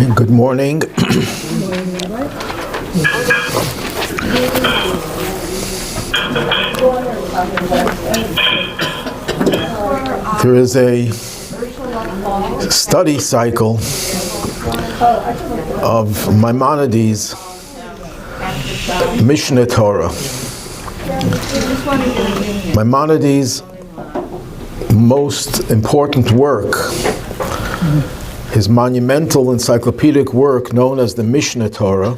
Good morning. There is a study cycle of Maimonides' Mishneh Torah. Maimonides' most important work, his monumental encyclopedic work known as the Mishneh Torah,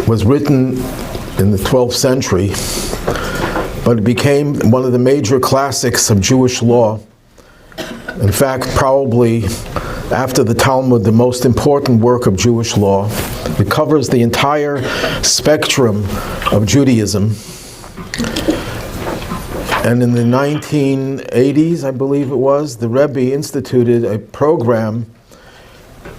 was written in the 12th century, but it became one of the major classics of Jewish law. In fact, probably after the Talmud, the most important work of Jewish law. It covers the entire spectrum of Judaism. And in the 1980s, I believe it was, the Rabbi instituted a program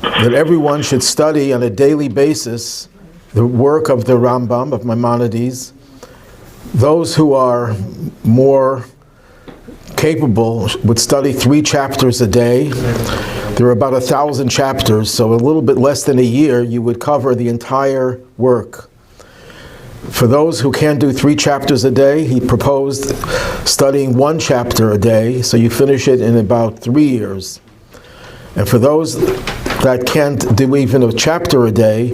that everyone should study on a daily basis the work of the Rambam, of Maimonides. Those who are more capable would study 3 chapters a day. There are about 1,000 chapters, so a little bit less than a year, you would cover the entire work. For those who can't do 3 chapters a day, he proposed studying 1 chapter a day, so you finish it in about 3 years. And for those that can't do even a chapter a day,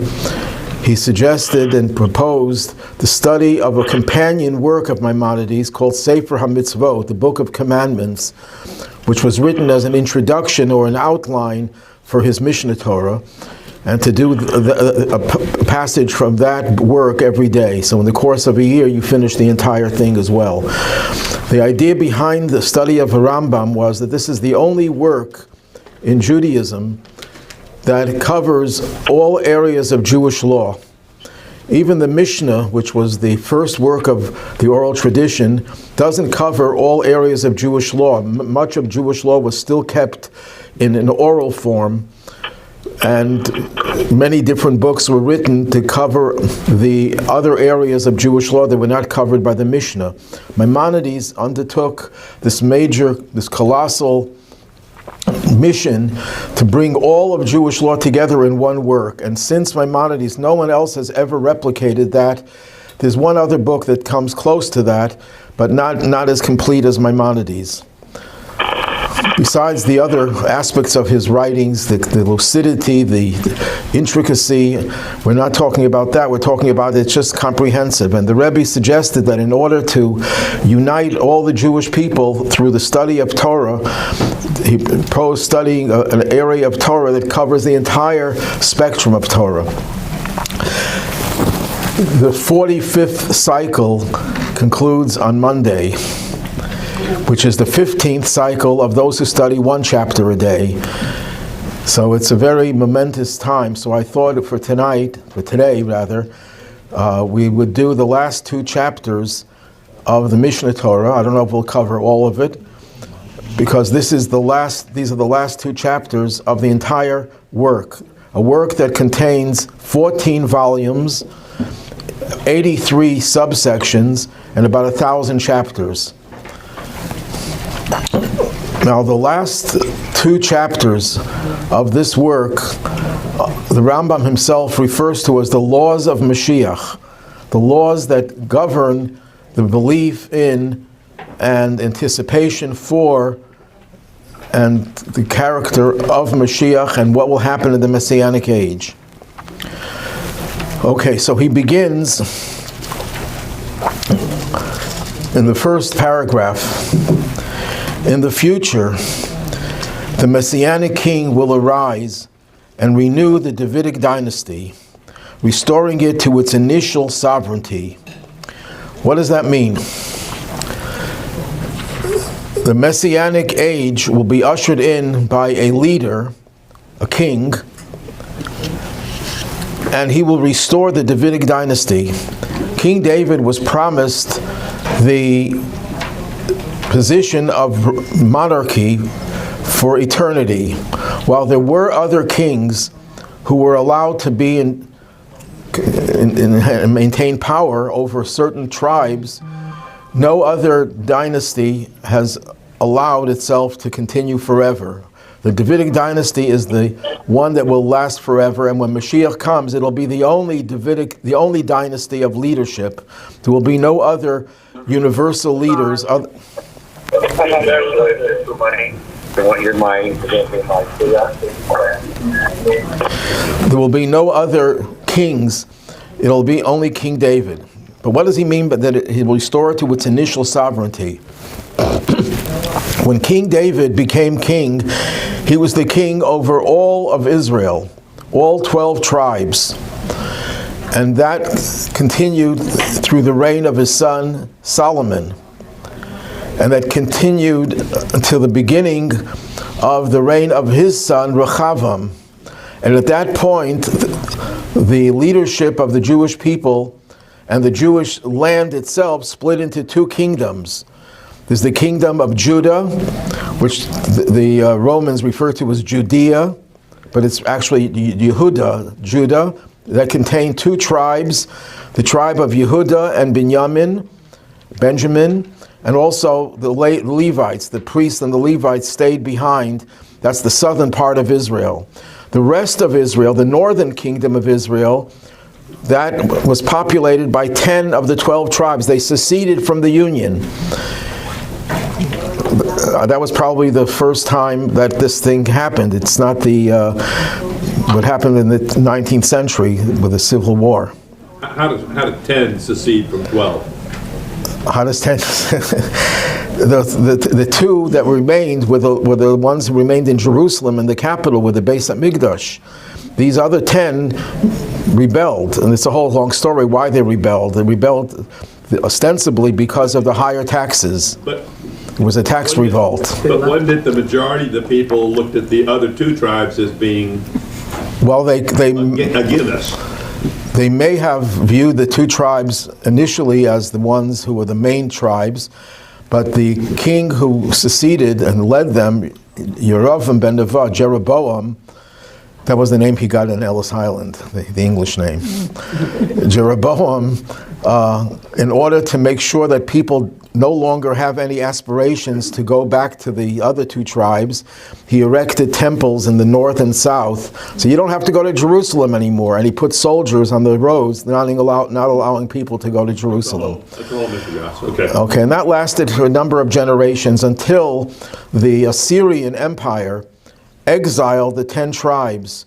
he suggested and proposed the study of a companion work of Maimonides called Sefer HaMitzvot, the Book of Commandments, which was written as an introduction or an outline for his Mishneh Torah, and to do a passage from that work every day. So in the course of a year, you finish the entire thing as well. The idea behind the study of the Rambam was that this is the only work in Judaism that covers all areas of Jewish law. Even the Mishnah, which was the first work of the oral tradition, doesn't cover all areas of Jewish law. Much of Jewish law was still kept in an oral form, and many different books were written to cover the other areas of Jewish law that were not covered by the Mishnah. Maimonides undertook this colossal mission to bring all of Jewish law together in one work. And since Maimonides, no one else has ever replicated that. There's one other book that comes close to that, but not as complete as Maimonides. Besides the other aspects of his writings, the lucidity, the intricacy, we're not talking about that. We're talking about it's just comprehensive. And the Rebbe suggested that in order to unite all the Jewish people through the study of Torah, he proposed studying an area of Torah that covers the entire spectrum of Torah. The 45th cycle concludes on Monday, which is the 15th cycle of those who study 1 chapter a day. So it's a very momentous time. So I thought for today, we would do the last 2 chapters of the Mishneh Torah. I don't know if we'll cover all of it, because these are the last 2 chapters of the entire work. A work that contains 14 volumes, 83 subsections, and about 1,000 chapters. Now, the last 2 chapters of this work, the Rambam himself refers to as the laws of Mashiach, the laws that govern the belief in and anticipation for and the character of Mashiach and what will happen in the Messianic Age. Okay, so he begins in the first paragraph. In the future, the Messianic king will arise and renew the Davidic dynasty, restoring it to its initial sovereignty. What does that mean? The Messianic age will be ushered in by a leader, a king, and he will restore the Davidic dynasty. King David was promised the position of monarchy for eternity, while there were other kings who were allowed to be and maintain power over certain tribes. No other dynasty has allowed itself to continue forever. The Davidic dynasty is the one that will last forever, and when Mashiach comes, it'll be the only dynasty of leadership. There will be no other universal leaders. There will be no other kings. It'll be only King David. But what does he mean by that? He will restore it to its initial sovereignty. When King David became king, he was the king over all of Israel, all 12 tribes. And that continued through the reign of his son Solomon. And that continued until the beginning of the reign of his son Rehoboam. And at that point, the leadership of the Jewish people and the Jewish land itself split into two kingdoms. There's the kingdom of Judah, which the Romans refer to as Judea, but it's actually Yehuda, Judah, that contained two tribes, the tribe of Yehuda and Benjamin, and also the Levites, the priests and the Levites stayed behind. That's the southern part of Israel. The rest of Israel, the northern kingdom of Israel, that was populated by 10 of the 12 tribes. They seceded from the Union. That was probably the first time that this thing happened. It's not what happened in the 19th century with the Civil War. How did 10 secede from 12? How does 10? The two that remained were the ones who remained in Jerusalem, in the capital, with the Beis HaMikdash. These other 10 rebelled, and it's a whole long story why they rebelled. They rebelled ostensibly because of the higher taxes. It was a tax revolt. But when did the majority of the people looked at the other two tribes as being against us? They may have viewed the two tribes initially as the ones who were the main tribes, but the king who seceded and led them, Yerovam ben Nevat, Jeroboam, that was the name he got on Ellis Island, the English name. Jeroboam, in order to make sure that people no longer have any aspirations to go back to the other two tribes, he erected temples in the north and south, so you don't have to go to Jerusalem anymore. And he put soldiers on the roads, not allowing people to go to Jerusalem. That's all okay. Okay, and that lasted for a number of generations until the Assyrian Empire exiled the 10 tribes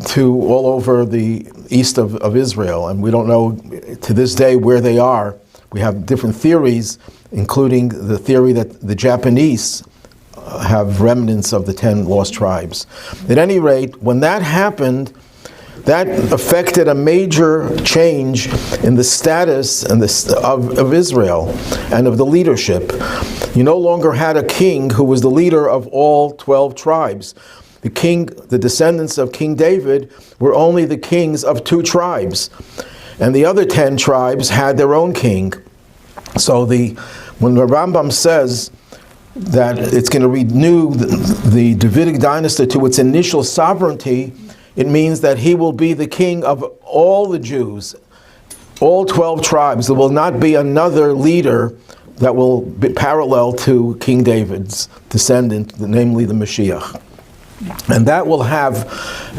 to all over the east of Israel, and we don't know to this day where they are. We have different theories, including the theory that the Japanese have remnants of the 10 lost tribes. At any rate, when that happened, that affected a major change in the status and of Israel and of the leadership. You no longer had a king who was the leader of all 12 tribes. The descendants of King David were only the kings of 2 tribes. And the other 10 tribes had their own king. So when the Rambam says that it's going to renew the Davidic dynasty to its initial sovereignty, it means that he will be the king of all the Jews, all 12 tribes. There will not be another leader that will be parallel to King David's descendant, namely the Mashiach. And that will have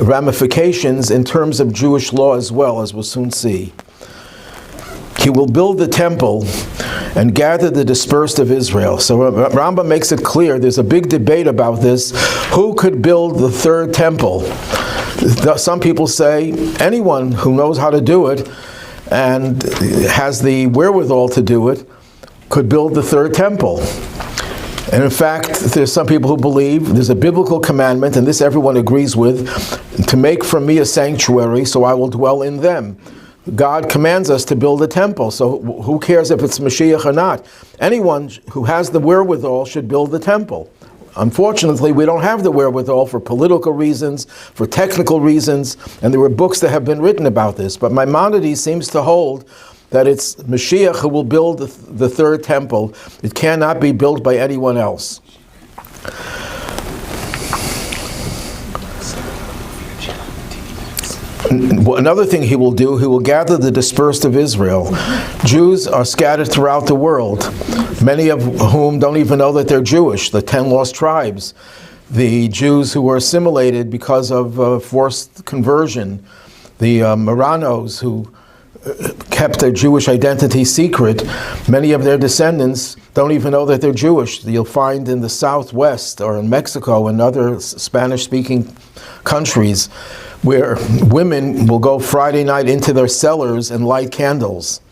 ramifications in terms of Jewish law as well, as we'll soon see. He will build the temple and gather the dispersed of Israel. So Rambam makes it clear, there's a big debate about this. Who could build the third temple? Some people say anyone who knows how to do it and has the wherewithal to do it could build the third temple. And in fact, there's some people who believe there's a biblical commandment, and this everyone agrees with, to make from me a sanctuary so I will dwell in them. God commands us to build a temple, so who cares if it's Mashiach or not? Anyone who has the wherewithal should build the temple. Unfortunately, we don't have the wherewithal for political reasons, for technical reasons, and there were books that have been written about this. But Maimonides seems to hold that it's Mashiach who will build the third temple. It cannot be built by anyone else. Another thing he will do, he will gather the dispersed of Israel. Jews are scattered throughout the world, many of whom don't even know that they're Jewish, the 10 lost tribes. the Jews who were assimilated because of forced conversion, the Marranos who kept their Jewish identity secret. Many of their descendants don't even know that they're Jewish. You'll find in the Southwest or in Mexico and other Spanish-speaking countries where women will go Friday night into their cellars and light candles.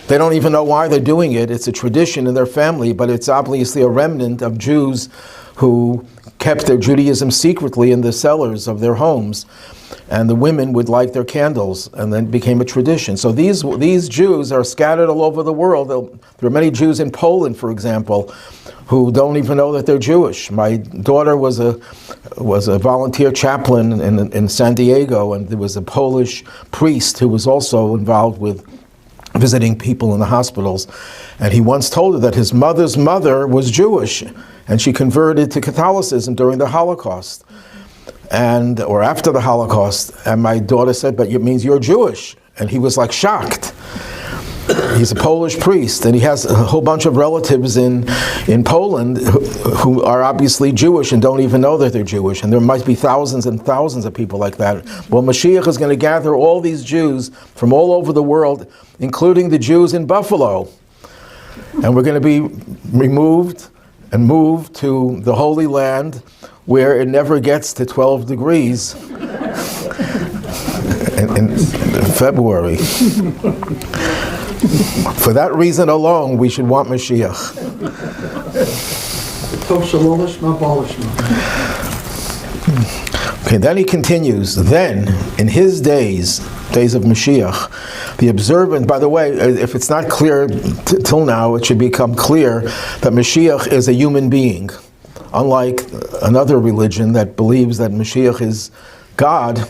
They don't even know why they're doing it. It's a tradition in their family, but it's obviously a remnant of Jews who kept their Judaism secretly in the cellars of their homes. And the women would light their candles, and then it became a tradition. So these Jews are scattered all over the world. There are many Jews in Poland, for example, who don't even know that they're Jewish. My daughter was a volunteer chaplain in San Diego, and there was a Polish priest who was also involved with visiting people in the hospitals. And he once told her that his mother's mother was Jewish, and she converted to Catholicism during the Holocaust. Or after the Holocaust, and my daughter said, "But it means you're Jewish." And he was like shocked. He's a Polish priest, and he has a whole bunch of relatives in Poland who are obviously Jewish and don't even know that they're Jewish. And there might be thousands and thousands of people like that. Well, Mashiach is going to gather all these Jews from all over the world, including the Jews in Buffalo. And we're going to be removed and moved to the Holy Land, where it never gets to 12 degrees in February. For that reason alone, we should want Mashiach. Okay, then he continues. Then, in his days of Mashiach, the observant, by the way, if it's not clear till now, it should become clear that Mashiach is a human being. Unlike another religion that believes that Mashiach is God,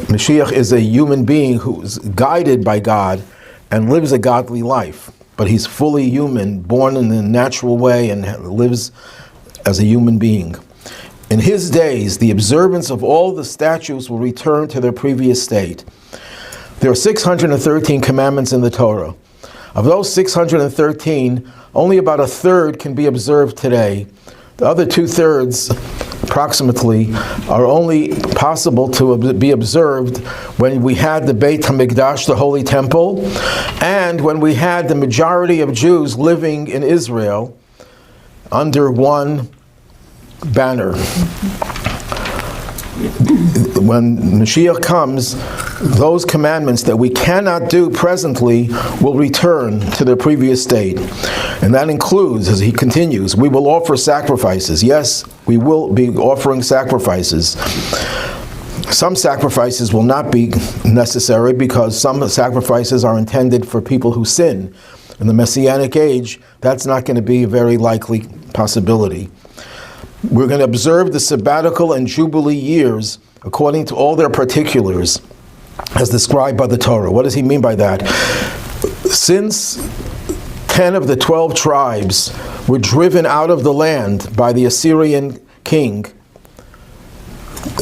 Mashiach is a human being who's guided by God and lives a godly life. But he's fully human, born in a natural way, and lives as a human being. In his days, the observance of all the statutes will return to their previous state. There are 613 commandments in the Torah. Of those 613, only about a third can be observed today. The other 2/3, approximately, are only possible to be observed when we had the Beit HaMikdash, the Holy Temple, and when we had the majority of Jews living in Israel under one banner. When Mashiach comes, those commandments that we cannot do presently will return to their previous state. And that includes, as he continues, we will offer sacrifices. Yes, we will be offering sacrifices. Some sacrifices will not be necessary because some sacrifices are intended for people who sin. In the Messianic Age, that's not going to be a very likely possibility. We're going to observe the sabbatical and Jubilee years according to all their particulars as described by the Torah. What does he mean by that? Since 10 of the 12 tribes were driven out of the land by the Assyrian king,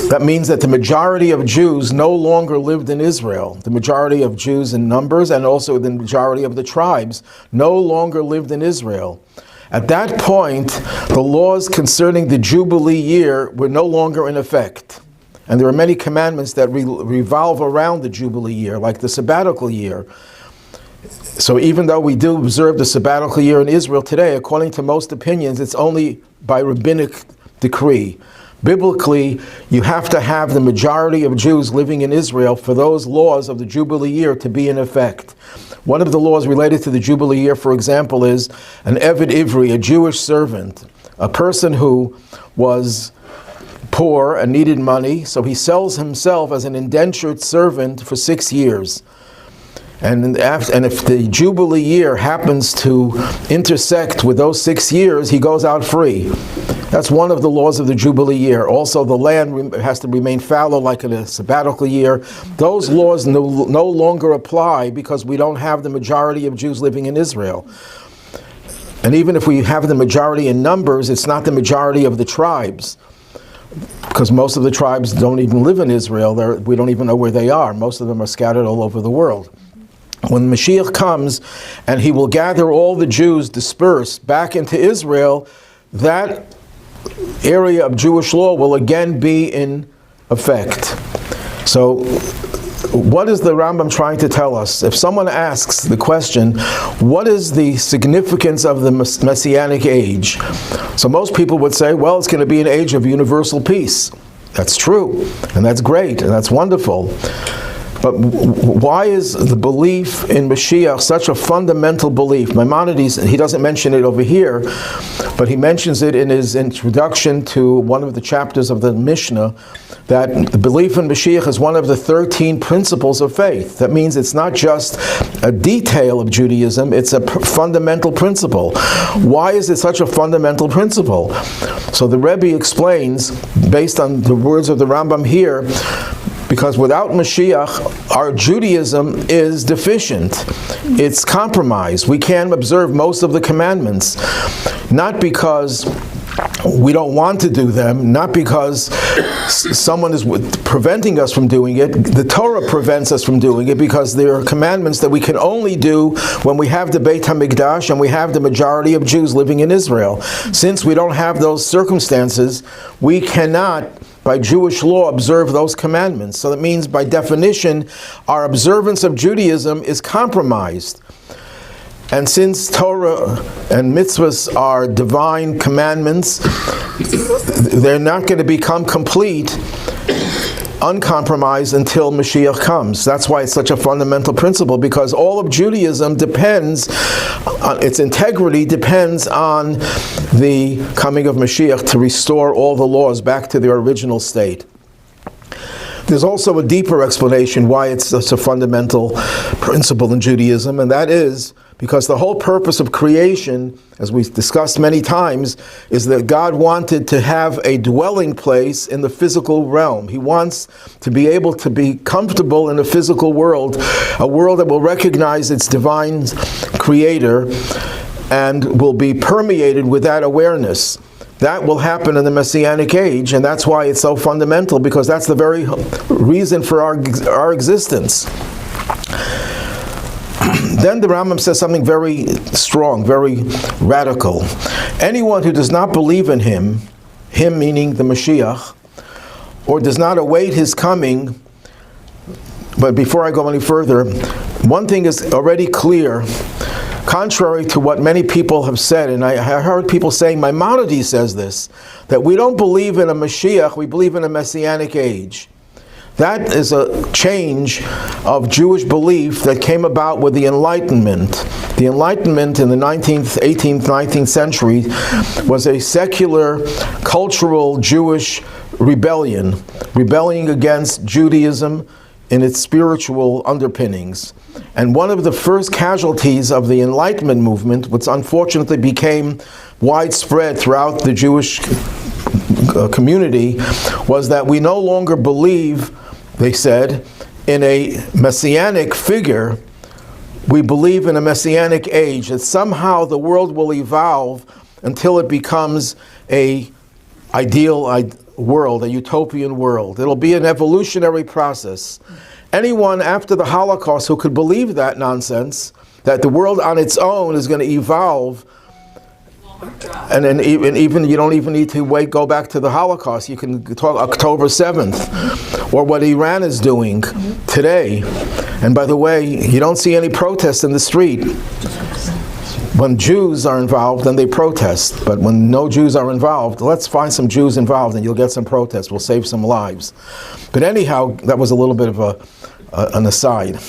that means that the majority of Jews no longer lived in Israel. The majority of Jews in numbers and also the majority of the tribes no longer lived in Israel. At that point, the laws concerning the Jubilee year were no longer in effect. And there are many commandments that revolve around the Jubilee year, like the sabbatical year. So even though we do observe the sabbatical year in Israel today, according to most opinions, it's only by rabbinic decree. Biblically, you have to have the majority of Jews living in Israel for those laws of the Jubilee year to be in effect. One of the laws related to the Jubilee year, for example, is an Eved Ivri, a Jewish servant, a person who was poor and needed money, so he sells himself as an indentured servant for 6 years. And if the Jubilee year happens to intersect with those 6 years, he goes out free. That's one of the laws of the Jubilee year. Also, the land has to remain fallow like in a sabbatical year. Those laws no longer apply because we don't have the majority of Jews living in Israel. And even if we have the majority in numbers, it's not the majority of the tribes, because most of the tribes don't even live in Israel. We don't even know where they are. Most of them are scattered all over the world. When Mashiach comes and he will gather all the Jews dispersed back into Israel, that area of Jewish law will again be in effect. So, what is the Rambam trying to tell us? If someone asks the question, what is the significance of the Messianic Age? So most people would say, well, it's going to be an age of universal peace. That's true, and that's great, and that's wonderful. But why is the belief in Mashiach such a fundamental belief? Maimonides, he doesn't mention it over here, but he mentions it in his introduction to one of the chapters of the Mishnah, that the belief in Mashiach is one of the 13 principles of faith. That means it's not just a detail of Judaism, it's a fundamental principle. Why is it such a fundamental principle? So the Rebbe explains, based on the words of the Rambam here, because without Mashiach, our Judaism is deficient. It's compromised. We can't observe most of the commandments. Not because we don't want to do them, not because someone is preventing us from doing it. The Torah prevents us from doing it because there are commandments that we can only do when we have the Beit HaMikdash and we have the majority of Jews living in Israel. Since we don't have those circumstances, we cannot, by Jewish law, observe those commandments. So that means, by definition, our observance of Judaism is compromised. And since Torah and mitzvahs are divine commandments, they're not going to become complete, uncompromised, until Mashiach comes. That's why it's such a fundamental principle, because all of Judaism depends, its integrity depends on the coming of Mashiach to restore all the laws back to their original state. There's also a deeper explanation why it's such a fundamental principle in Judaism, and that is because the whole purpose of creation, as we've discussed many times, is that God wanted to have a dwelling place in the physical realm. He wants to be able to be comfortable in the physical world, a world that will recognize its divine creator and will be permeated with that awareness. That will happen in the Messianic Age, and that's why it's so fundamental, because that's the very reason for our existence. Then the Rambam says something very strong, very radical. Anyone who does not believe in him meaning the Mashiach, or does not await his coming, but before I go any further, one thing is already clear, contrary to what many people have said, and I heard people saying, Maimonides says this, that we don't believe in a Mashiach, we believe in a Messianic Age. That is a change of Jewish belief that came about with the Enlightenment. The Enlightenment in the 19th, 18th, 19th century was a secular, cultural Jewish rebellion against Judaism in its spiritual underpinnings. And one of the first casualties of the Enlightenment movement, which unfortunately became widespread throughout the Jewish community, was that we no longer believe, they said, in a messianic figure. We believe in a messianic age, that somehow the world will evolve until it becomes a ideal world, a utopian world. It'll be an evolutionary process. Anyone after the Holocaust who could believe that nonsense, that the world on its own is going to evolve, and then even you don't even need to go back to the Holocaust. You can talk October 7th, or what Iran is doing today. And by the way, you don't see any protests in the street. When Jews are involved, then they protest. But when no Jews are involved, let's find some Jews involved and you'll get some protests. We'll save some lives. But anyhow, that was a little bit of an aside.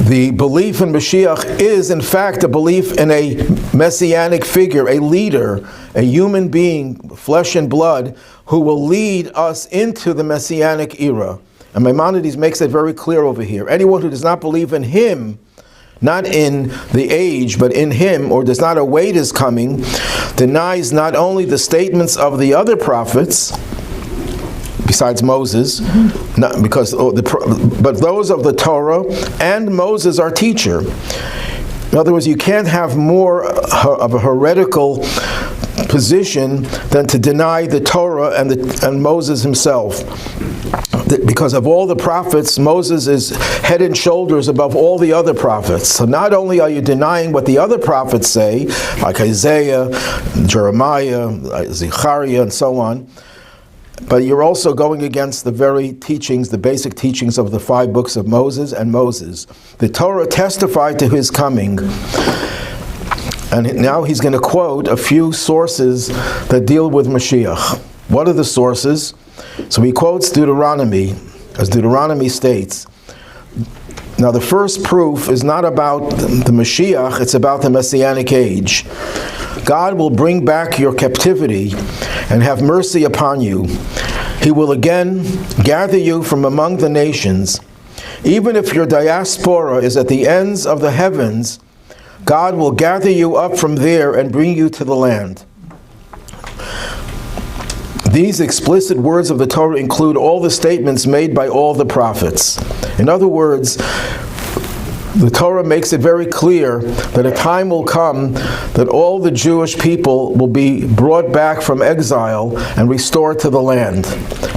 The belief in Mashiach is, in fact, a belief in a messianic figure, a leader, a human being, flesh and blood, who will lead us into the messianic era. And Maimonides makes it very clear over here. Anyone who does not believe in him, not in the age, but in him, or does not await his coming, denies not only the statements of the other prophets, besides Moses, but those of the Torah and Moses, our teacher. In other words, you can't have more of a heretical position than to deny the Torah and Moses himself. because of all the prophets, Moses is head and shoulders above all the other prophets. So not only are you denying what the other prophets say, like Isaiah, Jeremiah, Zechariah, and so on, but you're also going against the very teachings, the basic teachings of the 5 books of Moses and Moses. The Torah testified to his coming. And now he's going to quote a few sources that deal with Mashiach. What are the sources? So he quotes Deuteronomy, as Deuteronomy states. Now the first proof is not about the Mashiach, it's about the Messianic Age. God will bring back your captivity and have mercy upon you. He will again gather you from among the nations. Even if your diaspora is at the ends of the heavens, God will gather you up from there and bring you to the land. These explicit words of the Torah include all the statements made by all the prophets. In other words, the Torah makes it very clear that a time will come that all the Jewish people will be brought back from exile and restored to the land.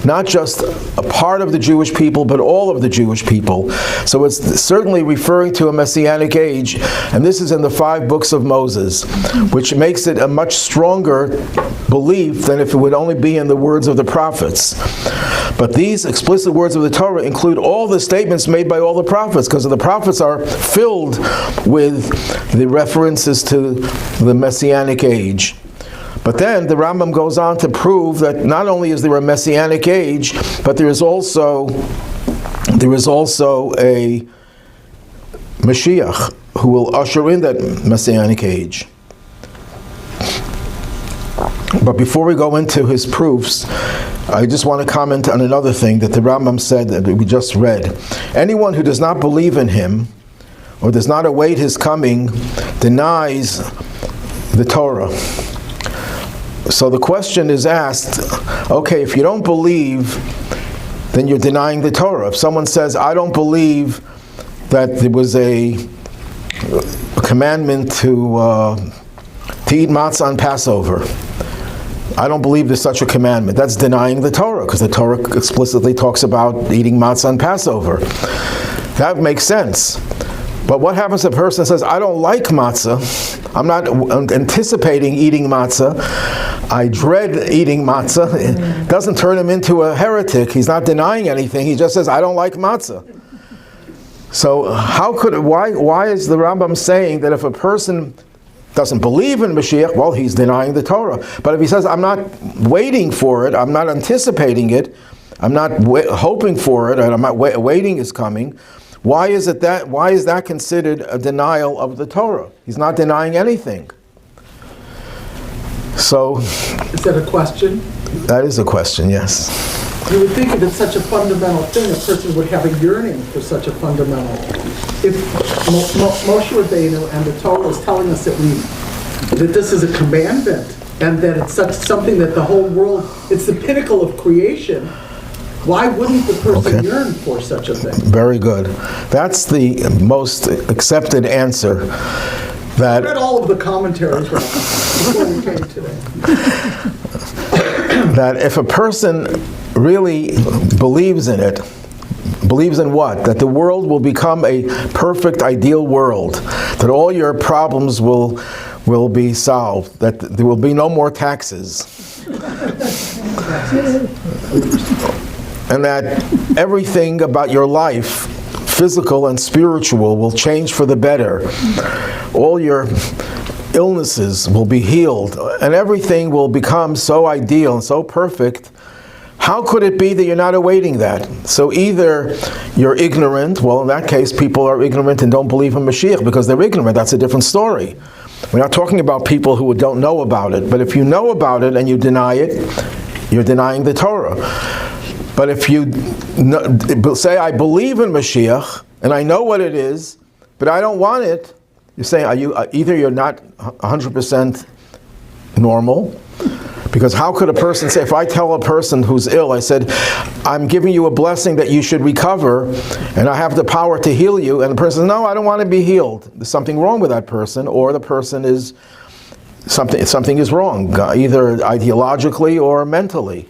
Not just a part of the Jewish people, but all of the Jewish people. So it's certainly referring to a Messianic age, and this is in the 5 books of Moses, which makes it a much stronger belief than if it would only be in the words of the prophets. But these explicit words of the Torah include all the statements made by all the prophets, because the prophets are filled with the references to the Messianic age. But then the Rambam goes on to prove that not only is there a Messianic age, but there is also a Mashiach who will usher in that Messianic age. But before we go into his proofs, I just want to comment on another thing that the Rambam said that we just read. Anyone who does not believe in him or does not await his coming denies the Torah. So the question is asked, okay, if you don't believe, then you're denying the Torah. If someone says, I don't believe that there was a commandment to eat matzah on Passover, I don't believe there's such a commandment. That's denying the Torah, because the Torah explicitly talks about eating matzah on Passover. That makes sense. But what happens if a person says, I don't like matzah, I'm not anticipating eating matzah, I dread eating matzah? It doesn't turn him into a heretic. He's not denying anything. He just says, I don't like matzah. So why is the Rambam saying that if a person doesn't believe in Mashiach, well, he's denying the Torah. But if he says, I'm not waiting for it, I'm not anticipating it, I'm not hoping for it, and I'm not waiting is coming, why is that considered a denial of the Torah? He's not denying anything. So, is that a question? That is a question, yes. You would think if it's such a fundamental thing, a person would have a yearning for such a fundamental. If Moshe Rabbeinu and the Torah is telling us that this is a commandment and that it's something that the whole world, it's the pinnacle of creation, why wouldn't the person yearn for such a thing? Very good. That's the most accepted answer. I read all of the commentaries before we came today. That if a person really believes in it, believes in what? That the world will become a perfect, ideal world. That all your problems will be solved. That there will be no more taxes. And that everything about your life, physical and spiritual, will change for the better. All your illnesses will be healed, and everything will become so ideal and so perfect. How could it be that you're not awaiting that? So either you're ignorant, well, in that case, people are ignorant and don't believe in Mashiach because they're ignorant. That's a different story. We're not talking about people who don't know about it. But if you know about it and you deny it, you're denying the Torah. But if you say, I believe in Mashiach, and I know what it is, but I don't want it, you're saying, either you're not 100% normal, because how could a person say, if I tell a person who's ill, I said, I'm giving you a blessing that you should recover, and I have the power to heal you, and the person says, no, I don't want to be healed. There's something wrong with that person, or the person is, something is wrong, either ideologically or mentally.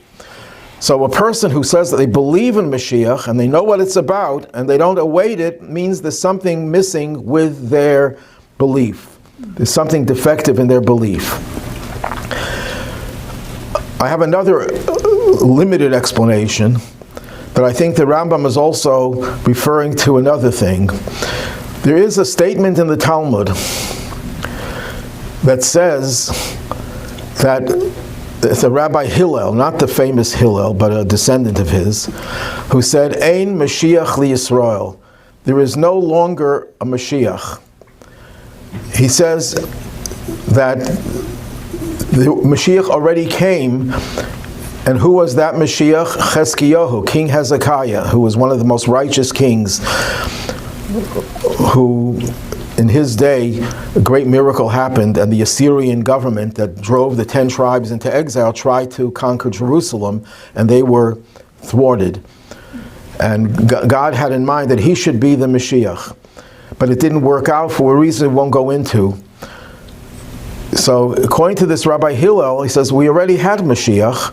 So a person who says that they believe in Mashiach and they know what it's about and they don't await it means there's something missing with their belief. There's something defective in their belief. I have another limited explanation that I think the Rambam is also referring to another thing. There is a statement in the Talmud that says that it's a Rabbi Hillel, not the famous Hillel, but a descendant of his, who said, Ein Mashiach li Yisrael. There is no longer a Mashiach. He says that the Mashiach already came, and who was that Mashiach? Chezkiyahu, King Hezekiah, who was one of the most righteous kings, who in his day a great miracle happened, and the Assyrian government that drove the 10 tribes into exile tried to conquer Jerusalem, and they were thwarted. And God had in mind that he should be the Mashiach. But it didn't work out for a reason we won't go into. So according to this Rabbi Hillel, he says, we already had Mashiach.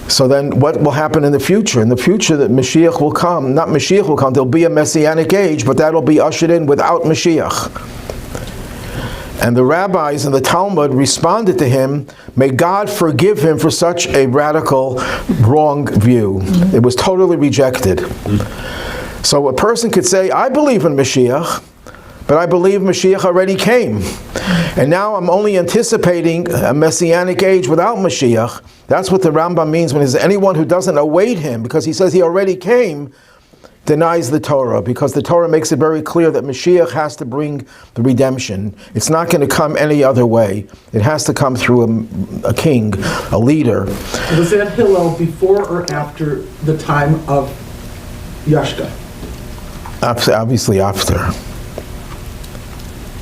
So then what will happen in the future? In the future that Mashiach will come, not Mashiach will come, there'll be a Messianic Age, but that'll be ushered in without Mashiach. And the rabbis in the Talmud responded to him, may God forgive him for such a radical, wrong view. It was totally rejected. So a person could say, I believe in Mashiach, but I believe Mashiach already came. And now I'm only anticipating a Messianic Age without Mashiach. That's what the Rambam means when he says anyone who doesn't await him, because he says he already came, denies the Torah, because the Torah makes it very clear that Mashiach has to bring the redemption. It's not going to come any other way. It has to come through a king, a leader. Was that Hillel before or after the time of Yashka? Obviously after.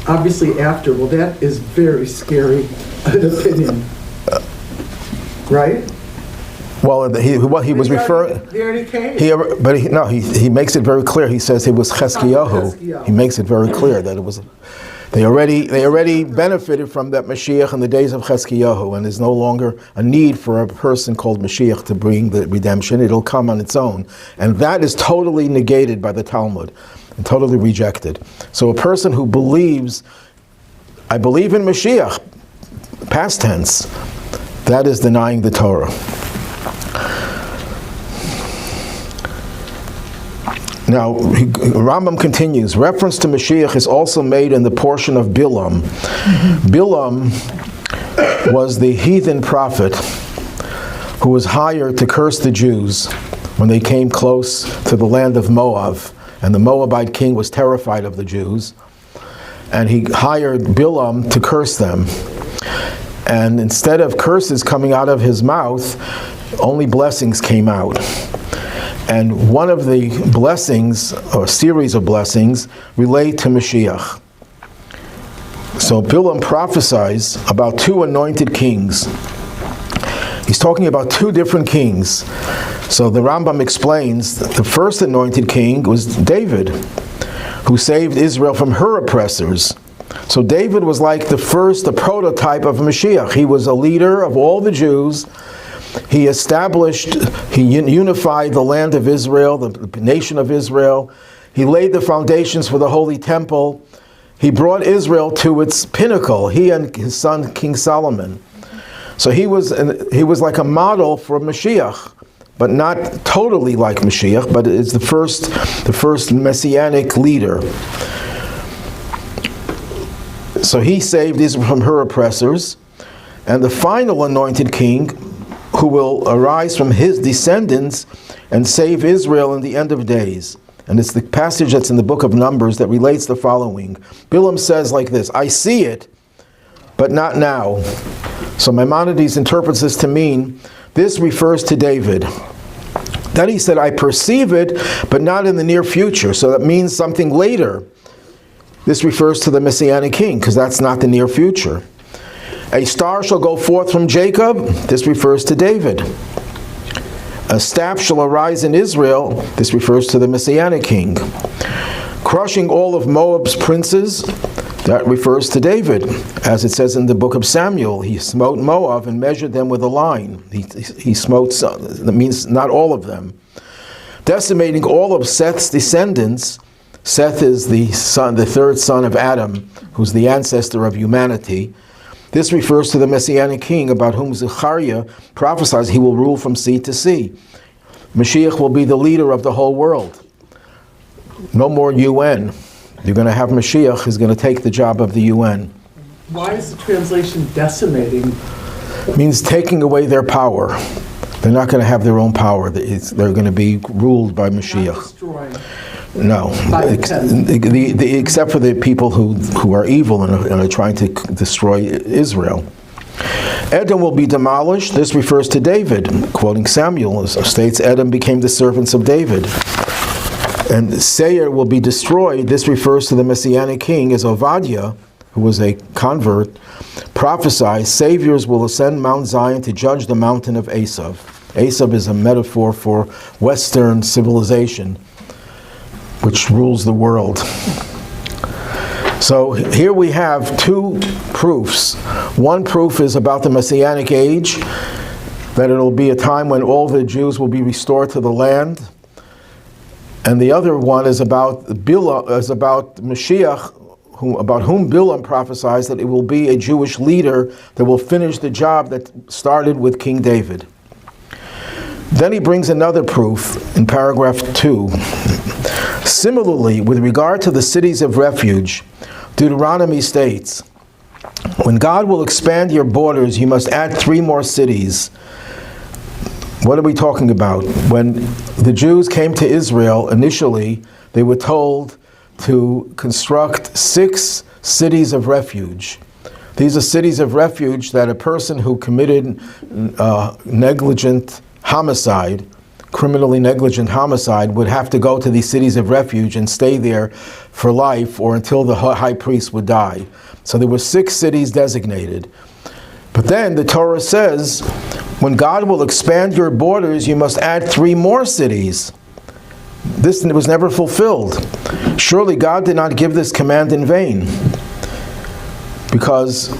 Obviously after. Well, that is very scary an opinion. Right? Well, he was referring. They already came. He makes it very clear. He says it was Chezkiyahu. He makes it very clear that it was. They already benefited from that Mashiach in the days of Chezkiyahu, and there's no longer a need for a person called Mashiach to bring the redemption. It'll come on its own, and that is totally negated by the Talmud and totally rejected. So a person who believes, I believe in Mashiach, past tense, that is denying the Torah. Now, Rambam continues, reference to Mashiach is also made in the portion of Bilaam. Bilaam was the heathen prophet who was hired to curse the Jews when they came close to the land of Moab. And the Moabite king was terrified of the Jews. And he hired Bilaam to curse them. And instead of curses coming out of his mouth, only blessings came out. And one of the blessings, or series of blessings, relate to Mashiach. So Bilaam prophesies about 2 anointed kings. He's talking about 2 different kings. So the Rambam explains that the first anointed king was David, who saved Israel from her oppressors. So David was like the prototype of Mashiach. He was a leader of all the Jews. He unified the land of Israel, the nation of Israel. He laid the foundations for the Holy Temple. He brought Israel to its pinnacle, he and his son King Solomon. So he was like a model for Mashiach, but not totally like Mashiach, but it's the first messianic leader. So he saved Israel from her oppressors, and the final anointed king who will arise from his descendants and save Israel in the end of days. And it's the passage that's in the book of Numbers that relates the following. Bilaam says like this, I see it, but not now. So Maimonides interprets this to mean, this refers to David. Then he said, I perceive it, but not in the near future. So that means something later. This refers to the Messianic king, because that's not the near future. A star shall go forth from Jacob. This refers to David. A staff shall arise in Israel. This refers to the Messianic king. Crushing all of Moab's princes. That refers to David. As it says in the book of Samuel, he smote Moab and measured them with a line. He smote some, that means not all of them. Decimating all of Seth's descendants. Seth is the third son of Adam, who's the ancestor of humanity. This refers to the Messianic king about whom Zechariah prophesies he will rule from sea to sea. Mashiach will be the leader of the whole world. No more UN. You're going to have Mashiach who's going to take the job of the UN. Why is the translation decimating? It means taking away their power. They're not going to have their own power. They're going to be ruled by Not Mashiach. destroying. No, except for the people who are evil and are trying to destroy Israel. Edom will be demolished. This refers to David. Quoting Samuel, states Edom became the servants of David. And Seir will be destroyed. This refers to the Messianic king, as Obadiah, who was a convert, prophesied, saviors will ascend Mount Zion to judge the mountain of Esav. Esav is a metaphor for Western civilization, which rules the world. So here we have two proofs. One proof is about the Messianic Age, that it'll be a time when all the Jews will be restored to the land. And the other one is about Mashiach, about whom Bilaam prophesies that it will be a Jewish leader that will finish the job that started with King David. Then he brings another proof in paragraph 2. Similarly, with regard to the cities of refuge, Deuteronomy states, when God will expand your borders, you must add 3 more cities. What are we talking about? When the Jews came to Israel initially, they were told to construct 6 cities of refuge. These are cities of refuge that a person who committed negligent homicide, criminally negligent homicide, would have to go to these cities of refuge and stay there for life or until the high priest would die. So there were 6 cities designated. But then the Torah says, when God will expand your borders, you must add 3 more cities. This was never fulfilled. Surely God did not give this command in vain. Because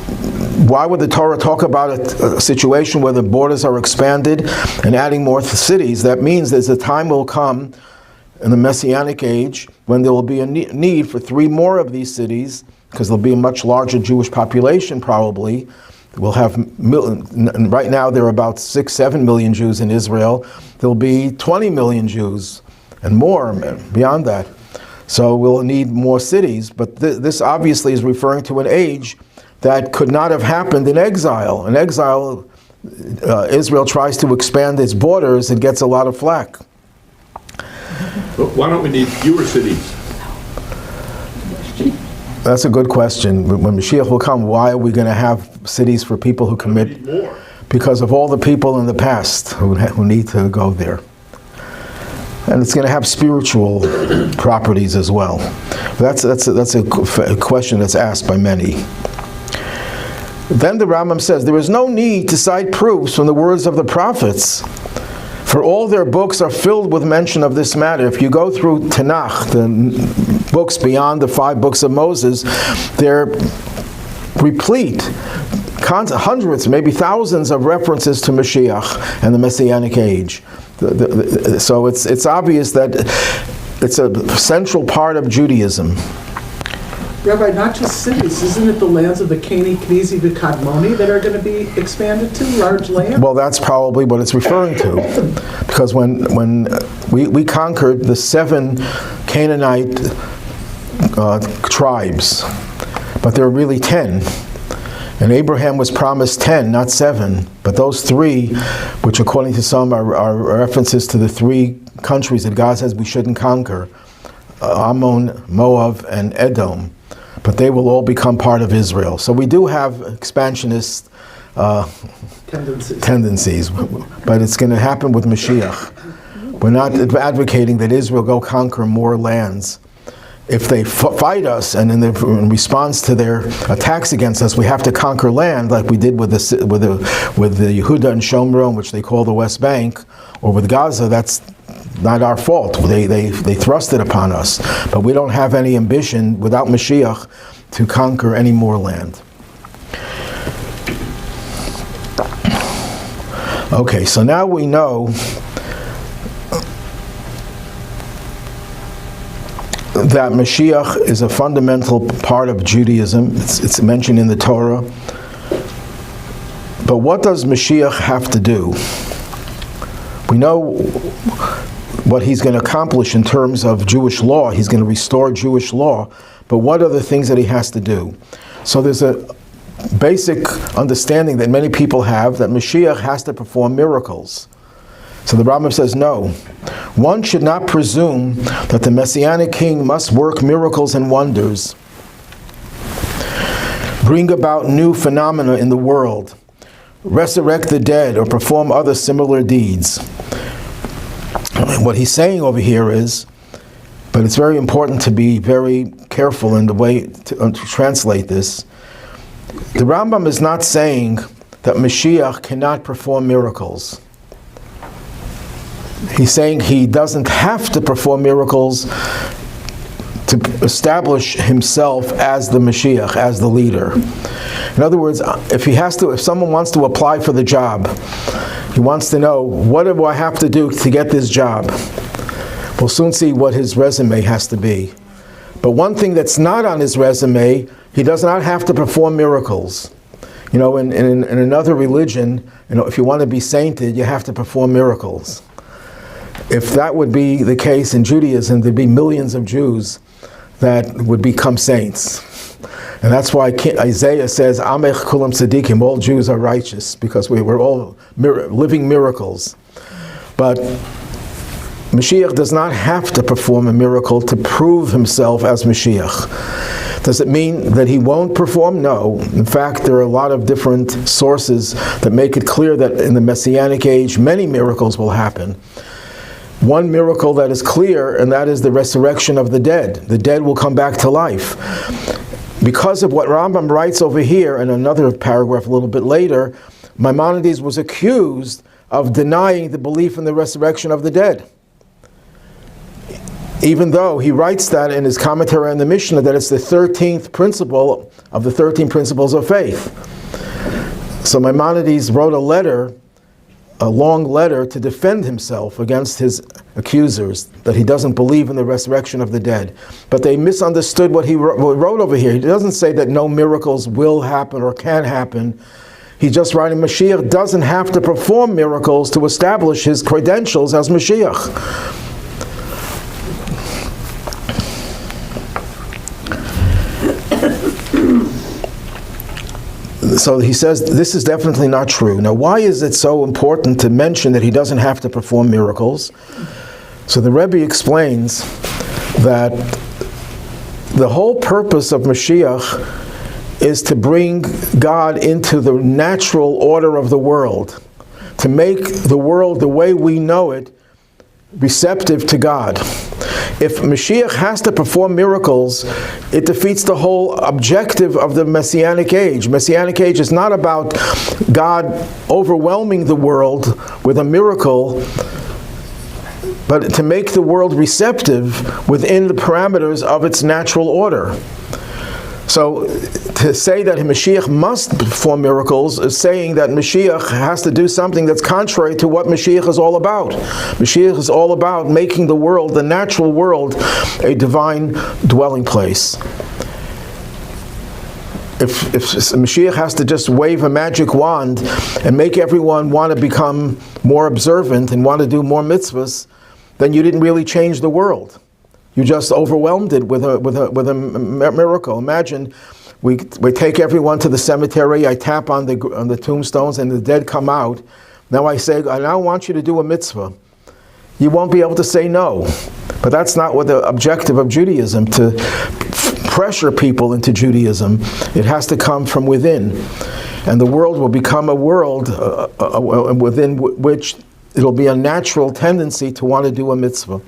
why would the Torah talk about a situation where the borders are expanded and adding more cities? That means there's a time will come in the Messianic Age when there will be a need for 3 more of these cities, because there'll be a much larger Jewish population probably. We'll have, right now there are about 6-7 million Jews in Israel. There'll be 20 million Jews and more beyond that. So we'll need more cities, but this obviously is referring to an age that could not have happened in exile. In exile, Israel tries to expand its borders and gets a lot of flack. But why don't we need fewer cities? That's a good question. When Mashiach will come, why are we going to have cities for people who commit? More. Because of all the people in the past who need to go there. And it's going to have spiritual properties as well. That's a question that's asked by many. Then the Rambam says, there is no need to cite proofs from the words of the prophets, for all their books are filled with mention of this matter. If you go through Tanakh, the books beyond the 5 books of Moses, they're replete, hundreds, maybe thousands of references to Mashiach and the Messianic Age. So it's obvious that it's a central part of Judaism. Rabbi, not just cities, isn't it the lands of the Cani, Knizi, the Kadmoni that are going to be expanded to, large land? Well, that's probably what it's referring to. Because when we conquered the 7 Canaanite tribes, but there are really 10. And Abraham was promised 10, not 7. But those 3, which according to some are references to the 3 countries that God says we shouldn't conquer, Ammon, Moab, and Edom. But they will all become part of Israel. So we do have expansionist tendencies, but it's going to happen with Mashiach. We're not advocating that Israel go conquer more lands. If they fight us, and in response to their attacks against us, we have to conquer land, like we did with the Yehuda and Shomron, which they call the West Bank, or with Gaza, that's not our fault. They thrust it upon us. But we don't have any ambition without Mashiach to conquer any more land. Okay, so now we know that Mashiach is a fundamental part of Judaism. It's mentioned in the Torah. But what does Mashiach have to do? We know what he's going to accomplish in terms of Jewish law. He's going to restore Jewish law. But what are the things that he has to do? So there's a basic understanding that many people have that Mashiach has to perform miracles. So the Rambam says no. One should not presume that the Messianic king must work miracles and wonders, bring about new phenomena in the world, resurrect the dead, or perform other similar deeds. And what he's saying over here is, but it's very important to be very careful in the way to translate this. The Rambam is not saying that Mashiach cannot perform miracles. He's saying he doesn't have to perform miracles to establish himself as the Mashiach, as the leader. In other words, if someone wants to apply for the job, he wants to know, what do I have to do to get this job? We'll soon see what his resume has to be. But one thing that's not on his resume, he does not have to perform miracles. In another religion, if you want to be sainted, you have to perform miracles. If that would be the case in Judaism, there'd be millions of Jews that would become saints. And that's why Isaiah says, Amech kulam tzadikim, all Jews are righteous, because we were all living miracles. But Mashiach does not have to perform a miracle to prove himself as Mashiach. Does it mean that he won't perform? No. In fact, there are a lot of different sources that make it clear that in the Messianic Age, many miracles will happen. One miracle that is clear, and that is the resurrection of the dead. The dead will come back to life. Because of what Rambam writes over here, in another paragraph a little bit later, Maimonides was accused of denying the belief in the resurrection of the dead. Even though he writes that in his commentary on the Mishnah, that it's the 13th principle of the 13 principles of faith. So Maimonides wrote a long letter to defend himself against his accusers, that he doesn't believe in the resurrection of the dead. But they misunderstood what he wrote over here. He doesn't say that no miracles will happen or can happen. He's just writing Mashiach doesn't have to perform miracles to establish his credentials as Mashiach. So he says this is definitely not true. Now, why is it so important to mention that he doesn't have to perform miracles? So the Rebbe explains that the whole purpose of Mashiach is to bring God into the natural order of the world, to make the world the way we know it receptive to God. If Mashiach has to perform miracles, it defeats the whole objective of the Messianic Age. Messianic Age is not about God overwhelming the world with a miracle, but to make the world receptive within the parameters of its natural order. So to say that Mashiach must perform miracles is saying that Mashiach has to do something that's contrary to what Mashiach is all about. Mashiach is all about making the world, the natural world, a divine dwelling place. If Mashiach has to just wave a magic wand and make everyone want to become more observant and want to do more mitzvahs, then you didn't really change the world. You just overwhelmed it with a miracle. Imagine we take everyone to the cemetery. I tap on the tombstones, and the dead come out. Now I say, I now want you to do a mitzvah. You won't be able to say no. But that's not what the objective of Judaism, to pressure people into Judaism. It has to come from within, and the world will become a world within which it'll be a natural tendency to want to do a mitzvah,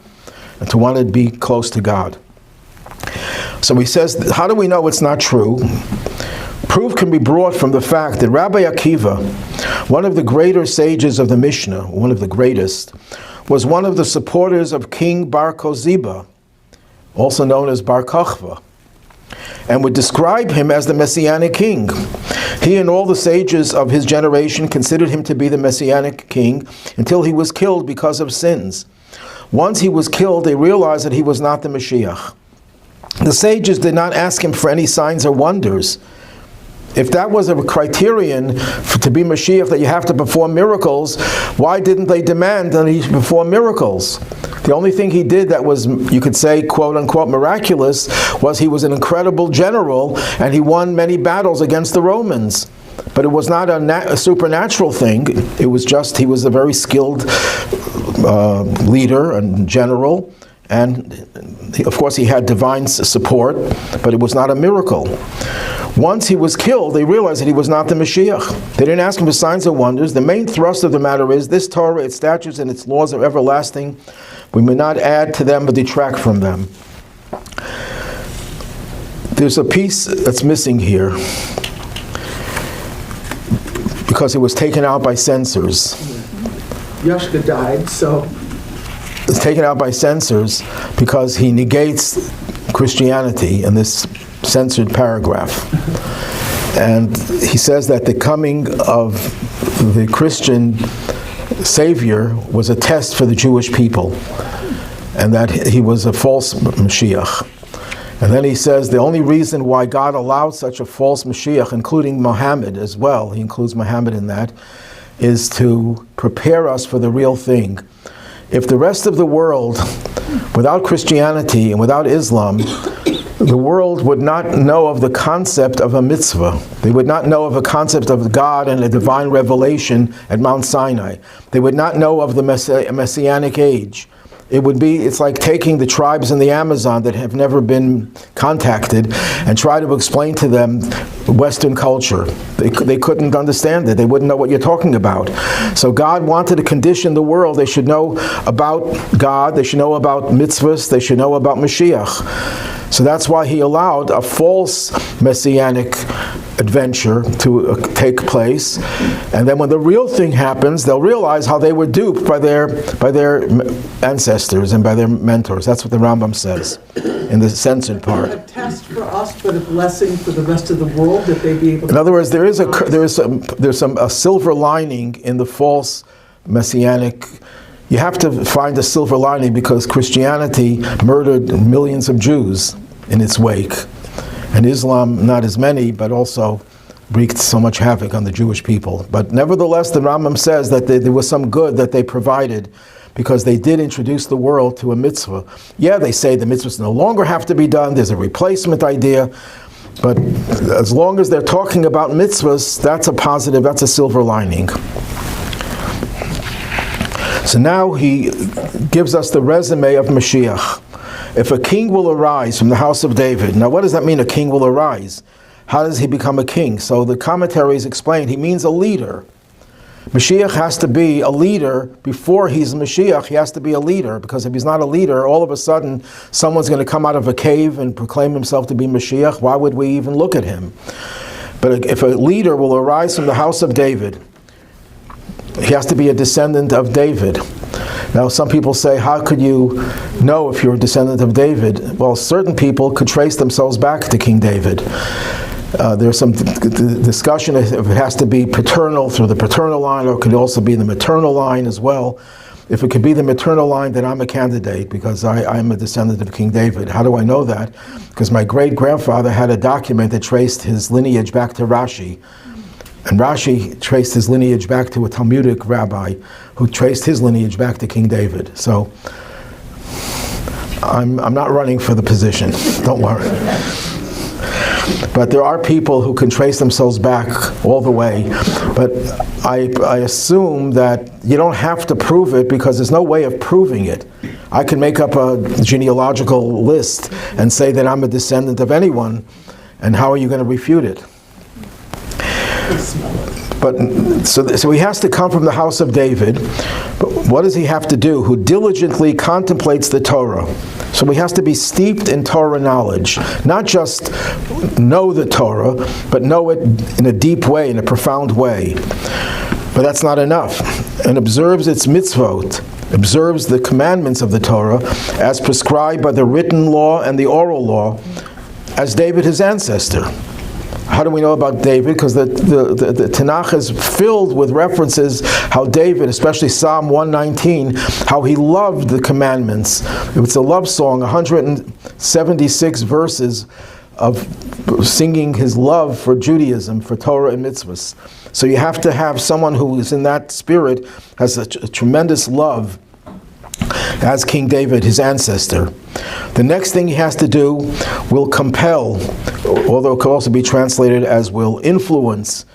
and to want to be close to God. So he says, how do we know it's not true? Proof can be brought from the fact that Rabbi Akiva, one of the greater sages of the Mishnah, one of the greatest, was one of the supporters of King Bar Kokhba, also known as Bar Kokhba. and would describe him as the Messianic king. He and all the sages of his generation considered him to be the Messianic king until he was killed because of sins. Once he was killed, they realized that he was not the Mashiach. The sages did not ask him for any signs or wonders. If that was a criterion to be Mashiach, that you have to perform miracles, why didn't they demand that he perform miracles? The only thing he did that was, you could say, quote unquote, miraculous, was he was an incredible general and he won many battles against the Romans. But it was not a supernatural thing. It was just, he was a very skilled leader and general. And of course he had divine support, but it was not a miracle. Once he was killed, they realized that he was not the Mashiach. They didn't ask him for signs and wonders. The main thrust of the matter is, this Torah, its statutes, and its laws are everlasting. We may not add to them or detract from them. There's a piece that's missing here, because it was taken out by censors. Yashka died, so... It's taken out by censors because he negates Christianity in this censored paragraph. And he says that the coming of the Christian Savior was a test for the Jewish people, and that he was a false Mashiach. And then he says the only reason why God allowed such a false Mashiach, including Muhammad as well, he includes Muhammad in that, is to prepare us for the real thing. If the rest of the world, without Christianity and without Islam, the world would not know of the concept of a mitzvah. They would not know of a concept of God and a divine revelation at Mount Sinai. They would not know of the Messianic Age. It's like taking the tribes in the Amazon that have never been contacted and try to explain to them Western culture. They couldn't understand it. They wouldn't know what you're talking about. So God wanted to condition the world. They should know about God. They should know about mitzvahs. They should know about Mashiach. So that's why he allowed a false messianic adventure to take place. And then when the real thing happens, they'll realize how they were duped by their ancestors and by their mentors. That's what the Rambam says in the censored part. A test for us, but a blessing for the rest of the world, that they be able to... In other words, there's a silver lining in the false messianic. You have to find a silver lining because Christianity murdered millions of Jews in its wake. And Islam, not as many, but also wreaked so much havoc on the Jewish people. But nevertheless, the Rambam says that there was some good that they provided because they did introduce the world to a mitzvah. Yeah, they say the mitzvahs no longer have to be done. There's a replacement idea. But as long as they're talking about mitzvahs, that's a positive, that's a silver lining. So now he gives us the resume of Mashiach. If a king will arise from the house of David. Now what does that mean, a king will arise? How does he become a king? So the commentaries explain he means a leader. Mashiach has to be a leader before he's Mashiach. He has to be a leader, because if he's not a leader, all of a sudden someone's going to come out of a cave and proclaim himself to be Mashiach. Why would we even look at him? But if a leader will arise from the house of David, he has to be a descendant of David. Now some people say, how could you know if you're a descendant of David? Well, certain people could trace themselves back to King David. There's some discussion if it has to be paternal through the paternal line, or it could also be the maternal line as well. If it could be the maternal line, then I'm a candidate because I'm a descendant of King David. How do I know that? Because my great-grandfather had a document that traced his lineage back to Rashi. And Rashi traced his lineage back to a Talmudic rabbi who traced his lineage back to King David. So I'm not running for the position, don't worry. But there are people who can trace themselves back all the way. But I assume that you don't have to prove it because there's no way of proving it. I can make up a genealogical list and say that I'm a descendant of anyone, and how are you going to refute it? But so he has to come from the house of David. But what does he have to do? Who diligently contemplates the Torah. So he has to be steeped in Torah knowledge. Not just know the Torah, but know it in a deep way, in a profound way. But that's not enough. And observes its mitzvot, observes the commandments of the Torah as prescribed by the written law and the oral law, as David, his ancestor. How do we know about David? Because the Tanakh is filled with references how David, especially Psalm 119, how he loved the commandments. It's a love song, 176 verses of singing his love for Judaism, for Torah and mitzvahs. So you have to have someone who is in that spirit, has a tremendous love, as King David, his ancestor. The next thing he has to do will compel, although it could also be translated as will influence,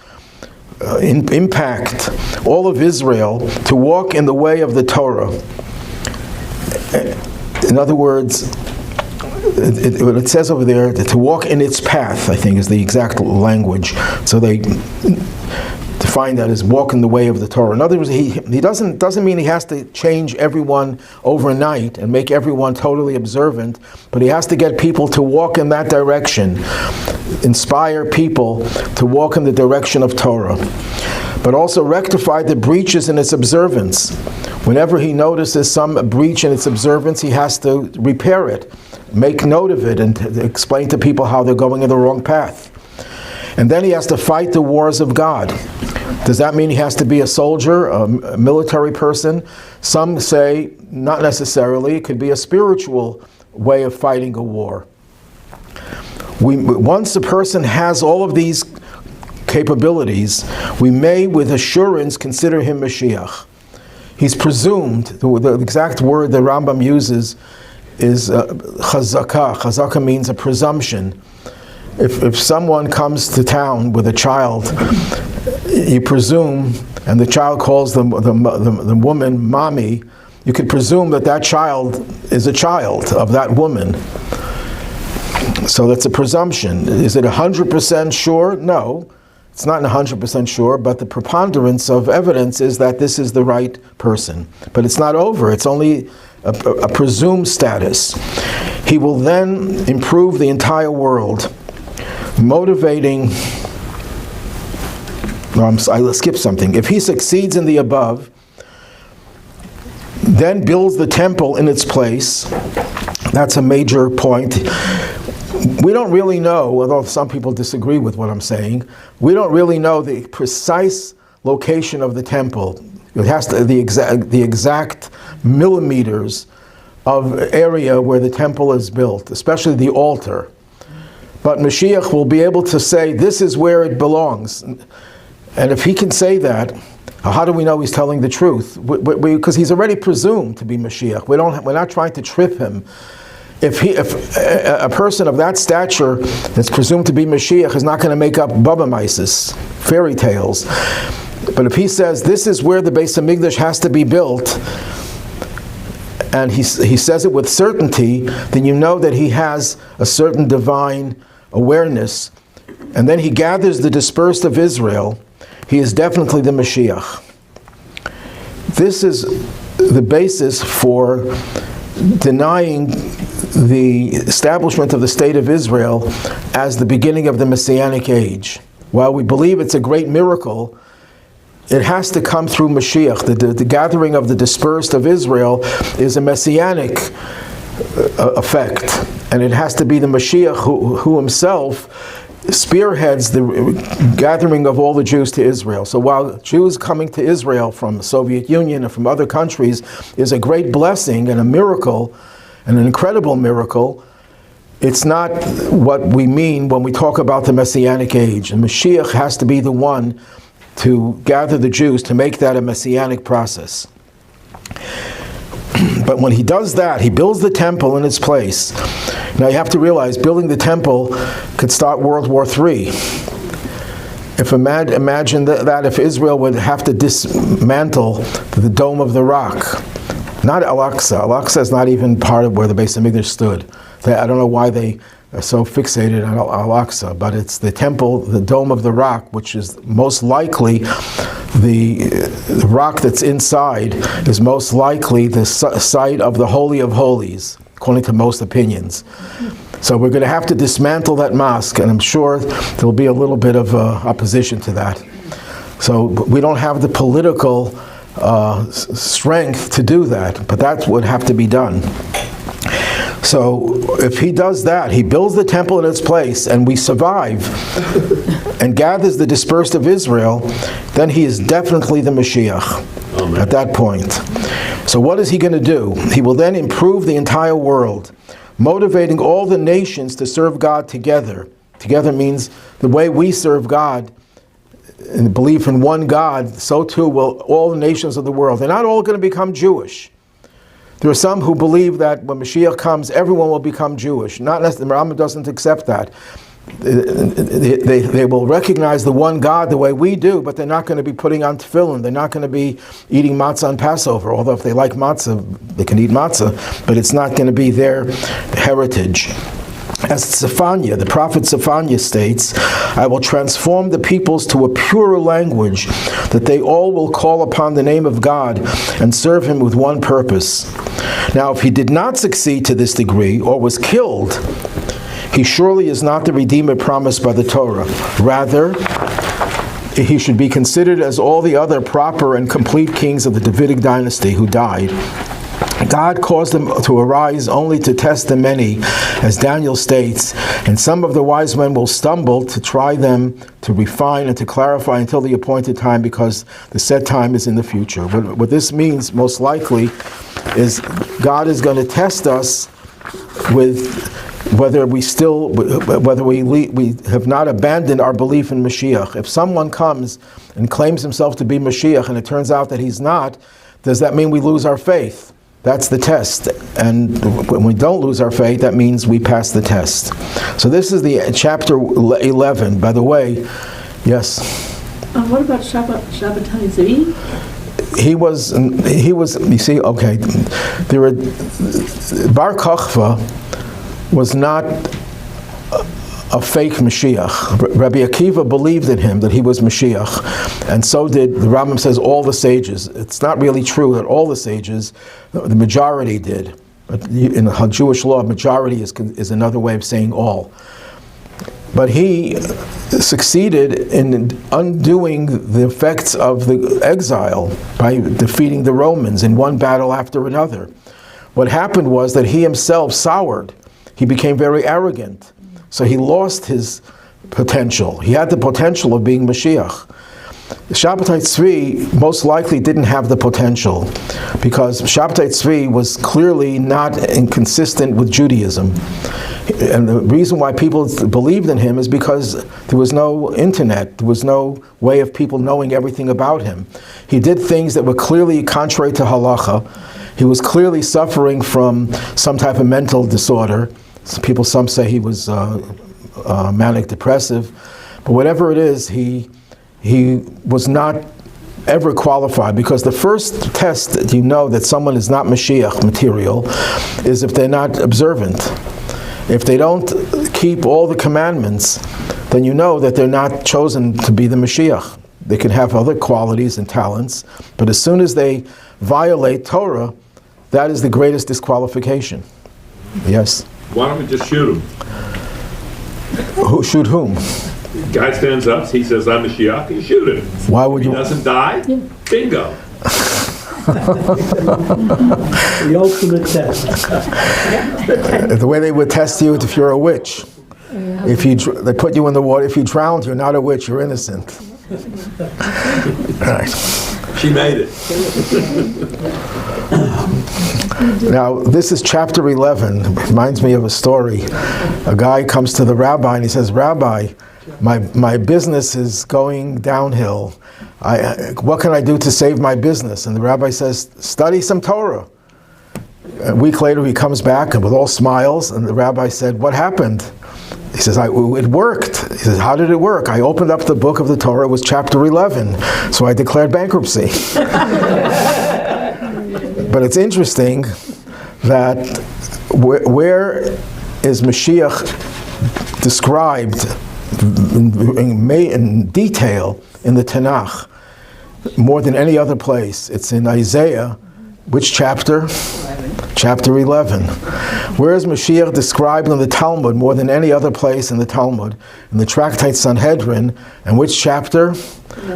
impact all of Israel to walk in the way of the Torah. In other words, what it says over there, to walk in its path, I think is the exact language. So they define that as walk in the way of the Torah. In other words, he doesn't mean he has to change everyone overnight and make everyone totally observant, but he has to get people to walk in that direction, inspire people to walk in the direction of Torah, but also rectify the breaches in its observance. Whenever he notices some breach in its observance, he has to repair it, make note of it, and explain to people how they're going in the wrong path. And then he has to fight the wars of God. Does that mean he has to be a soldier, a military person? Some say not necessarily. It could be a spiritual way of fighting a war. Once a person has all of these capabilities, we may with assurance consider him Mashiach. He's presumed, the exact word the Rambam uses is chazakah. Chazakah means a presumption. If someone comes to town with a child, you presume, and the child calls the woman mommy, you could presume that that child is a child of that woman. So that's a presumption. Is it 100% sure? No, it's not 100% sure, but the preponderance of evidence is that this is the right person. But it's not over, it's only a presumed status. He will then improve the entire world, motivating. I skipped something. If he succeeds in the above, then builds the temple in its place, that's a major point. We don't really know, although some people disagree with what I'm saying, we don't really know the precise location of the temple. It has to the exact millimeters of area where the temple is built, especially the altar. But Mashiach will be able to say, this is where it belongs. And if he can say that, how do we know he's telling the truth? Because he's already presumed to be Mashiach. We're not trying to trip him. If a person of that stature that's presumed to be Mashiach is not going to make up Baba Mises, fairy tales. But if he says, this is where the Beis HaMikdash has to be built, and he says it with certainty, then you know that he has a certain divine awareness. And then he gathers the dispersed of Israel. He is definitely the Mashiach. This is the basis for denying the establishment of the state of Israel as the beginning of the Messianic Age. While we believe it's a great miracle, it has to come through Mashiach. The gathering of the dispersed of Israel is a Messianic effect. And it has to be the Mashiach who himself spearheads the gathering of all the Jews to Israel. So while Jews coming to Israel from the Soviet Union and from other countries is a great blessing and a miracle, and an incredible miracle, it's not what we mean when we talk about the Messianic Age. And Mashiach has to be the one to gather the Jews to make that a Messianic process. But when he does that, he builds the temple in its place. Now you have to realize, building the temple could start World War III. Imagine that if Israel would have to dismantle the Dome of the Rock. Not Al-Aqsa. Al-Aqsa is not even part of where the Beis HaMikdash stood. I don't know why they are so fixated on Al-Aqsa, but it's the temple, the Dome of the Rock, which is most likely the rock that's inside is most likely the site of the Holy of Holies, according to most opinions. So we're going to have to dismantle that mosque, and I'm sure there'll be a little bit of opposition to that. So we don't have the political strength to do that, but that would have to be done. So if he does that, he builds the temple in its place, and we survive, and gathers the dispersed of Israel, then he is definitely the Mashiach at that point. So what is he going to do? He will then improve the entire world, motivating all the nations to serve God together. Together means the way we serve God, and belief in one God, so too will all the nations of the world. They're not all going to become Jewish. There are some who believe that when Mashiach comes, everyone will become Jewish. Not necessarily, the Rambam doesn't accept that. They will recognize the one God the way we do, but they're not going to be putting on tefillin. They're not going to be eating matzah on Passover, although if they like matzah, they can eat matzah, but it's not going to be their heritage. As Zephaniah, the prophet Zephaniah states, I will transform the peoples to a purer language, that they all will call upon the name of God and serve him with one purpose. Now, if he did not succeed to this degree, or was killed, he surely is not the Redeemer promised by the Torah. Rather, he should be considered as all the other proper and complete kings of the Davidic dynasty who died. God caused them to arise only to test the many, as Daniel states, and some of the wise men will stumble to try them, to refine and to clarify until the appointed time, because the set time is in the future. What this means, most likely, is God is going to test us with whether we have not abandoned our belief in Mashiach. If someone comes and claims himself to be Mashiach and it turns out that he's not, does that mean we lose our faith? That's the test. And when we don't lose our faith, that means we pass the test. So this is the chapter 11. By the way, yes? What about Shabbatai Zvi? He was, you see, okay. Bar Kokhba was not a fake Mashiach. Rabbi Akiva believed in him, that he was Mashiach, and so did, the Rambam says, all the sages. It's not really true that all the sages, the majority did. But in Jewish law, majority is another way of saying all. But he succeeded in undoing the effects of the exile by defeating the Romans in one battle after another. What happened was that he himself soured. He became very arrogant. So he lost his potential. He had the potential of being Mashiach. Shabbatai Tzvi most likely didn't have the potential, because Shabbatai Tzvi was clearly not inconsistent with Judaism. And the reason why people believed in him is because there was no internet, there was no way of people knowing everything about him. He did things that were clearly contrary to halacha. He was clearly suffering from some type of mental disorder. Some say he was manic depressive, but whatever it is, he was not ever qualified, because the first test that you know that someone is not Mashiach material is if they're not observant. If they don't keep all the commandments, then you know that they're not chosen to be the Mashiach. They can have other qualities and talents, but as soon as they violate Torah, that is the greatest disqualification. Yes? Why don't we just shoot him? Who shoot whom? Guy stands up, he says, I'm Mashiach, you shoot him. Why would He you? doesn't die? Bingo. The ultimate test. The way they would test you if you're a witch. If they put you in the water, if you drowned, you're not a witch, you're innocent. All right. She made it. Now, this is chapter 11. It reminds me of a story. A guy comes to the rabbi and he says, Rabbi, my business is going downhill. What can I do to save my business? And the rabbi says, study some Torah. A week later he comes back and with all smiles, and the rabbi said, what happened? He says, it worked. He says, how did it work? I opened up the book of the Torah, it was chapter 11, so I declared bankruptcy. But it's interesting that where is Mashiach described in detail in the Tanakh more than any other place? It's in Isaiah. Which chapter? Chapter 11. Where is Mashiach described in the Talmud more than any other place in the Talmud? In the Tractate Sanhedrin. And which chapter?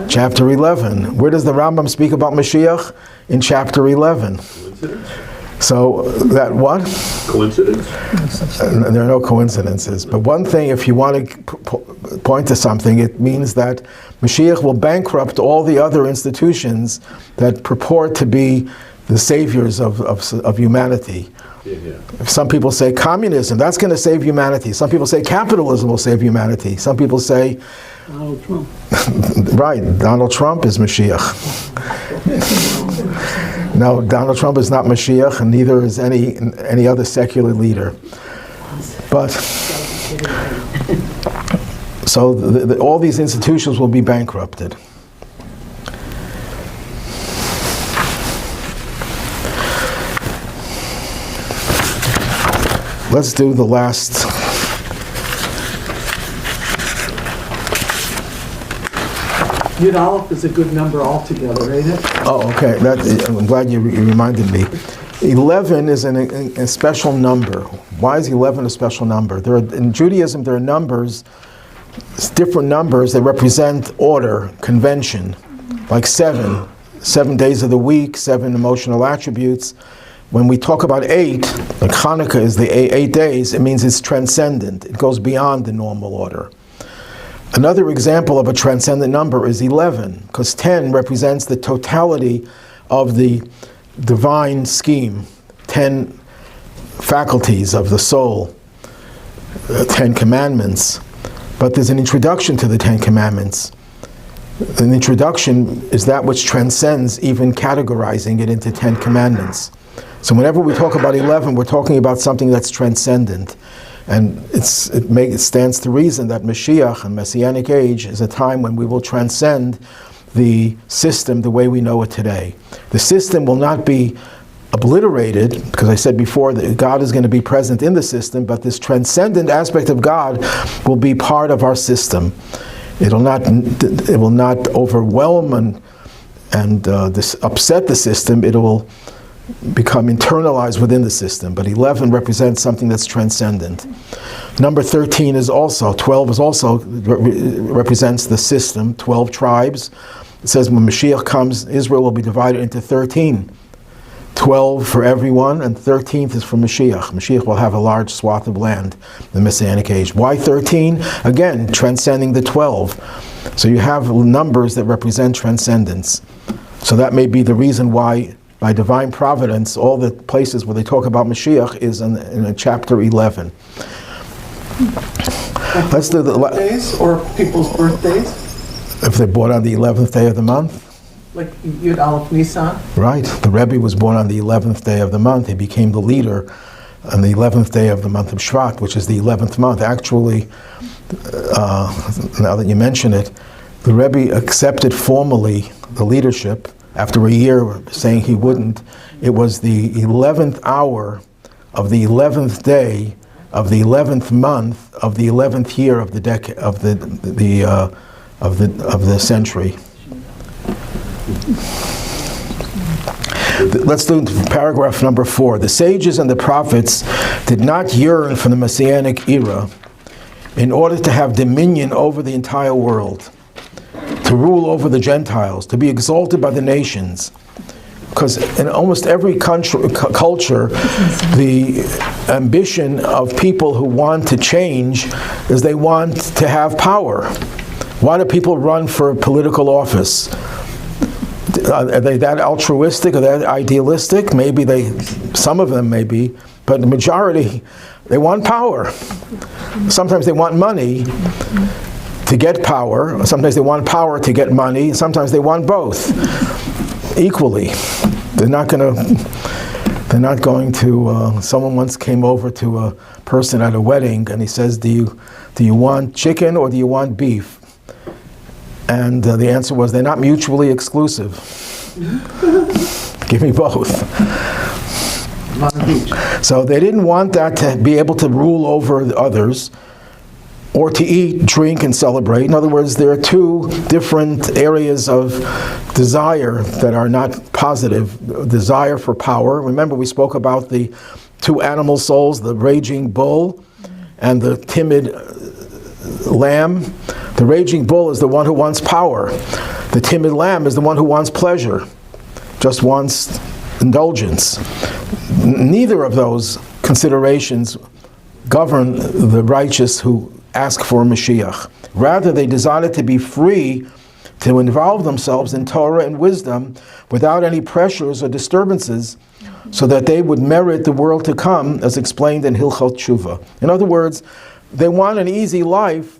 Chapter 11. Where does the Rambam speak about Mashiach? In chapter 11. So that what? Coincidence? There are no coincidences. But one thing, if you want to point to something, it means that Mashiach will bankrupt all the other institutions that purport to be the saviors of humanity. Yeah. Some people say communism, that's going to save humanity. Some people say capitalism will save humanity. Some people say, Donald Trump. right, Donald Trump is Mashiach. No, Donald Trump is not Mashiach, and neither is any other secular leader. But, so all these institutions will be bankrupted. Let's do the last. Yud Aleph is a good number altogether, ain't it? Oh, okay. I'm glad you reminded me. 11 is a special number. Why is 11 a special number? In Judaism, there are numbers, different numbers that represent order, convention, like 7 days of the week, 7 emotional attributes. When we talk about 8, like Hanukkah is the 8 days, it means it's transcendent. It goes beyond the normal order. Another example of a transcendent number is 11, because 10 represents the totality of the divine scheme, 10 faculties of the soul, 10 commandments. But there's an introduction to the 10 commandments. An introduction is that which transcends even categorizing it into 10 commandments. So whenever we talk about 11, we're talking about something that's transcendent. And it stands to reason that Mashiach and Messianic Age is a time when we will transcend the system the way we know it today. The system will not be obliterated, because I said before that God is going to be present in the system, but this transcendent aspect of God will be part of our system. It will not overwhelm and upset the system. It will become internalized within the system. But 11 represents something that's transcendent. Number 13 is also, 12 is also, represents the system, 12 tribes. It says when Mashiach comes, Israel will be divided into 13. 12 for everyone, and 13th is for Mashiach. Mashiach will have a large swath of land in the Messianic Age. Why 13? Again, transcending the 12. So you have numbers that represent transcendence. So that may be the reason why, by divine providence, all the places where they talk about Mashiach is in chapter 11. Let's do the Days or people's birthdays, if they're born on the 11th day of the month. like Yud Aleph Nisan. Right. The Rebbe was born on the 11th day of the month. He became the leader on the 11th day of the month of Shvat, which is the 11th month. Actually, now that you mention it, the Rebbe accepted formally the leadership after a year saying he wouldn't. It was the 11th hour of the 11th day of the 11th month of the 11th year of the the century. Let's do paragraph number 4. The sages and the prophets did not yearn for the Messianic era in order to have dominion over the entire world, to rule over the Gentiles, to be exalted by the nations. Because in almost every culture, the ambition of people who want to change is they want to have power. Why do people run for political office? Are they that altruistic or that idealistic? Maybe some of them may be, but the majority, they want power. Sometimes they want money to get power. Sometimes they want power to get money. Sometimes they want both equally. They're not going to. Someone once came over to a person at a wedding, and he says, "Do you want chicken or do you want beef?" And the answer was, they're not mutually exclusive. Give me both. So they didn't want that to be able to rule over the others, or to eat, drink, and celebrate. In other words, there are two different areas of desire that are not positive. Desire for power. Remember, we spoke about the two animal souls, the raging bull and the timid lamb. The raging bull is the one who wants power. The timid lamb is the one who wants pleasure, just wants indulgence. neither of those considerations govern the righteous who ask for a Mashiach. Rather, they desire to be free to involve themselves in Torah and wisdom without any pressures or disturbances, so that they would merit the world to come, as explained in Hilchot Tshuva. In other words, they want an easy life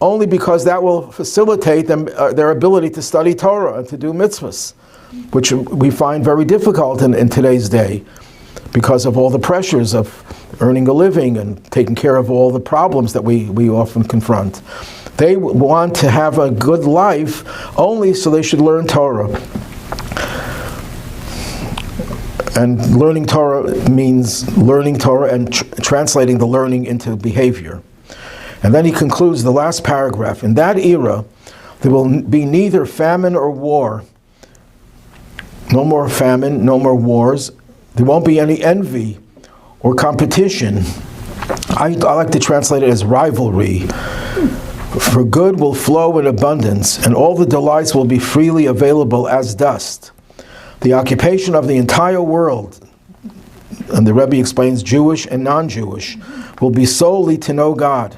only because that will facilitate them, their ability to study Torah and to do mitzvahs, which we find very difficult in today's day because of all the pressures of earning a living and taking care of all the problems that we often confront. They want to have a good life only so they should learn Torah. And learning Torah means learning Torah and translating the learning into behavior. And then he concludes the last paragraph. In that era, there will be neither famine or war. No more famine, no more wars. There won't be any envy or competition. I like to translate it as rivalry. For good will flow in abundance, and all the delights will be freely available as dust. The occupation of the entire world, and the Rebbe explains Jewish and non-Jewish, will be solely to know God.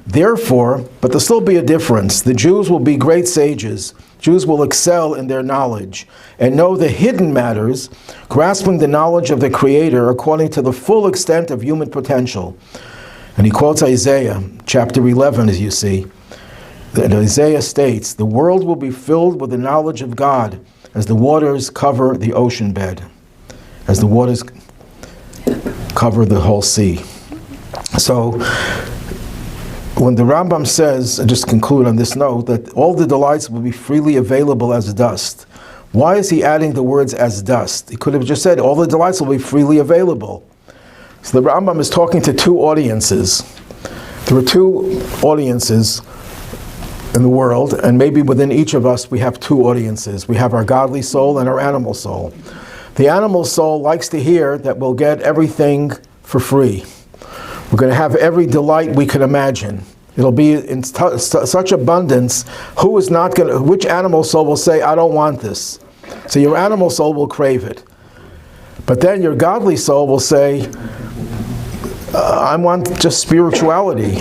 Therefore, but there'll still be a difference. The Jews will be great sages. Jews will excel in their knowledge and know the hidden matters, grasping the knowledge of the Creator according to the full extent of human potential. And he quotes Isaiah, chapter 11, as you see. And Isaiah states, the world will be filled with the knowledge of God as the waters cover the ocean bed, as the waters cover the whole sea. So, when the Rambam says, and just conclude on this note, that all the delights will be freely available as dust, why is he adding the words as dust? He could have just said, all the delights will be freely available. So the Rambam is talking to two audiences. There are two audiences in the world, and maybe within each of us we have two audiences. We have our godly soul and our animal soul. The animal soul likes to hear that we'll get everything for free. We're going to have every delight we can imagine. It'll be in such abundance. Who is not going to? Which animal soul will say, I don't want this? So your animal soul will crave it. But then your godly soul will say, I want just spirituality.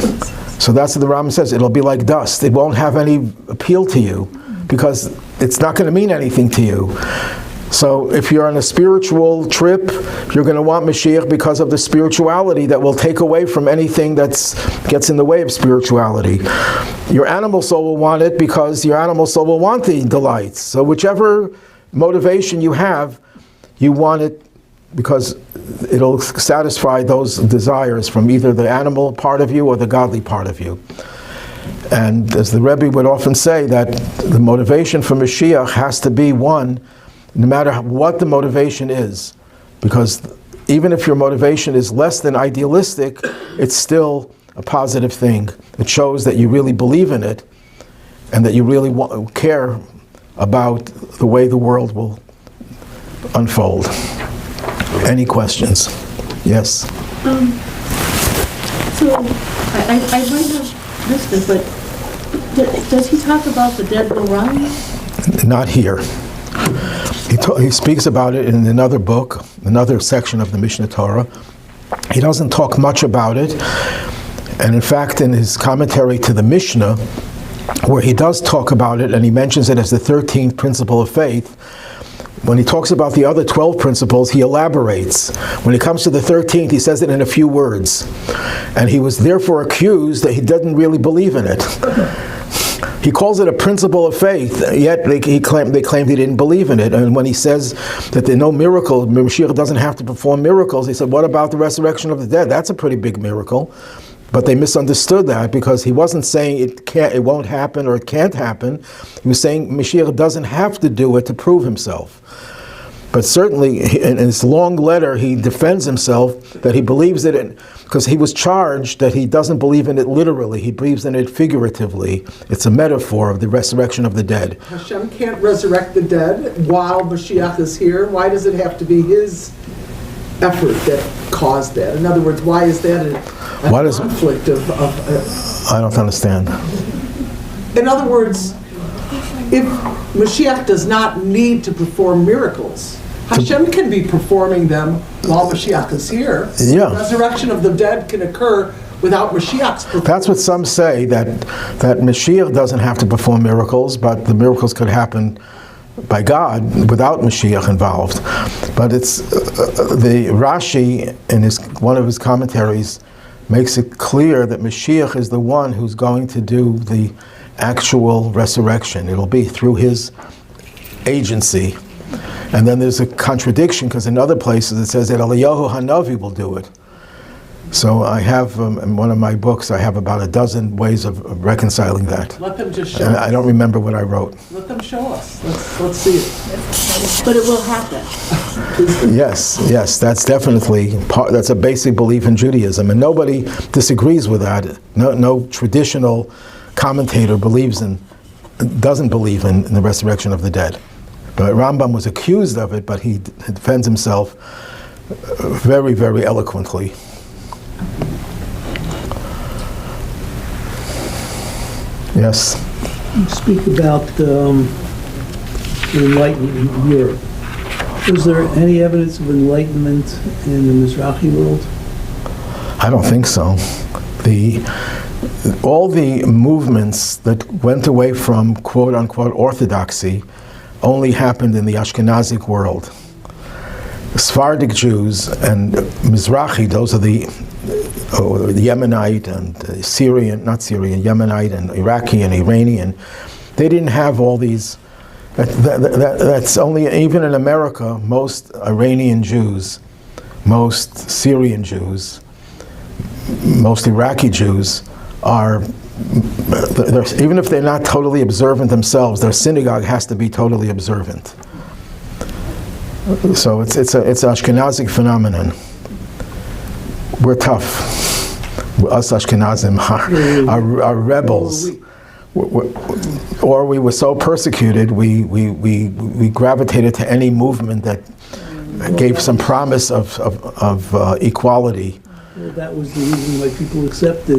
So that's what the Rambam says. It'll be like dust. It won't have any appeal to you because it's not going to mean anything to you. So if you're on a spiritual trip, you're going to want Mashiach because of the spirituality that will take away from anything that gets in the way of spirituality. Your animal soul will want it because your animal soul will want the delights. So whichever motivation you have, you want it because it'll satisfy those desires from either the animal part of you or the godly part of you. And as the Rebbe would often say, that the motivation for Mashiach has to be one, no matter what the motivation is. Because even if your motivation is less than idealistic, it's still a positive thing. It shows that you really believe in it and that you really care about the way the world will unfold. Any questions? Yes? So, I might have missed it, but does he talk about the dead will rise? Not here. He speaks about it in another book, another section of the Mishneh Torah. He doesn't talk much about it. And in fact, in his commentary to the Mishnah, where he does talk about it, and he mentions it as the 13th principle of faith, when he talks about the other 12 principles, he elaborates. When it comes to the 13th, he says it in a few words. And he was therefore accused that he didn't really believe in it. He calls it a principle of faith, yet they claimed he didn't believe in it. And when he says that there are no miracles, Mashiach doesn't have to perform miracles, he said, what about the resurrection of the dead? That's a pretty big miracle. But they misunderstood that because he wasn't saying it won't happen or it can't happen. He was saying Mashiach doesn't have to do it to prove himself. But certainly, in his long letter, he defends himself that he believes it because he was charged that he doesn't believe in it literally. He believes in it figuratively. It's a metaphor of the resurrection of the dead. Hashem can't resurrect the dead while Mashiach is here. Why does it have to be his effort that caused that? In other words, why is that a conflict of I don't understand. In other words, if Mashiach does not need to perform miracles, Hashem can be performing them while Mashiach is here. Yeah. The resurrection of the dead can occur without Mashiach's performance. That's what some say, that Mashiach doesn't have to perform miracles, but the miracles could happen by God without Mashiach involved. But it's the Rashi in one of his commentaries makes it clear that Mashiach is the one who's going to do the actual resurrection. It'll be through his agency. And then there's a contradiction, because in other places it says that Eliyahu Hanavi will do it. So I have, in one of my books, I have about a dozen ways of reconciling that. Let them just show And us. I don't remember what I wrote. Let them show us. Let's see it. But it will happen. Yes, that's definitely that's a basic belief in Judaism, and nobody disagrees with that. No traditional commentator doesn't believe in the resurrection of the dead. But Rambam was accused of it, but he defends himself very, very eloquently. Yes. You speak about the Enlightenment in Europe. Was there any evidence of Enlightenment in the Mizrahi world? I don't think so. All the movements that went away from quote-unquote orthodoxy only happened in the Ashkenazic world. Sephardic Jews and Mizrahi, those are the Yemenite and Yemenite and Iraqi and Iranian, they didn't have all these. That's only, even in America, most Iranian Jews, most Syrian Jews, most Iraqi Jews are, even if they're not totally observant themselves, their synagogue has to be totally observant. So it's an Ashkenazic phenomenon. We're tough. Us Ashkenazim are rebels. Or we were so persecuted, we gravitated to any movement that gave some promise of equality. Well, that was the reason why people accepted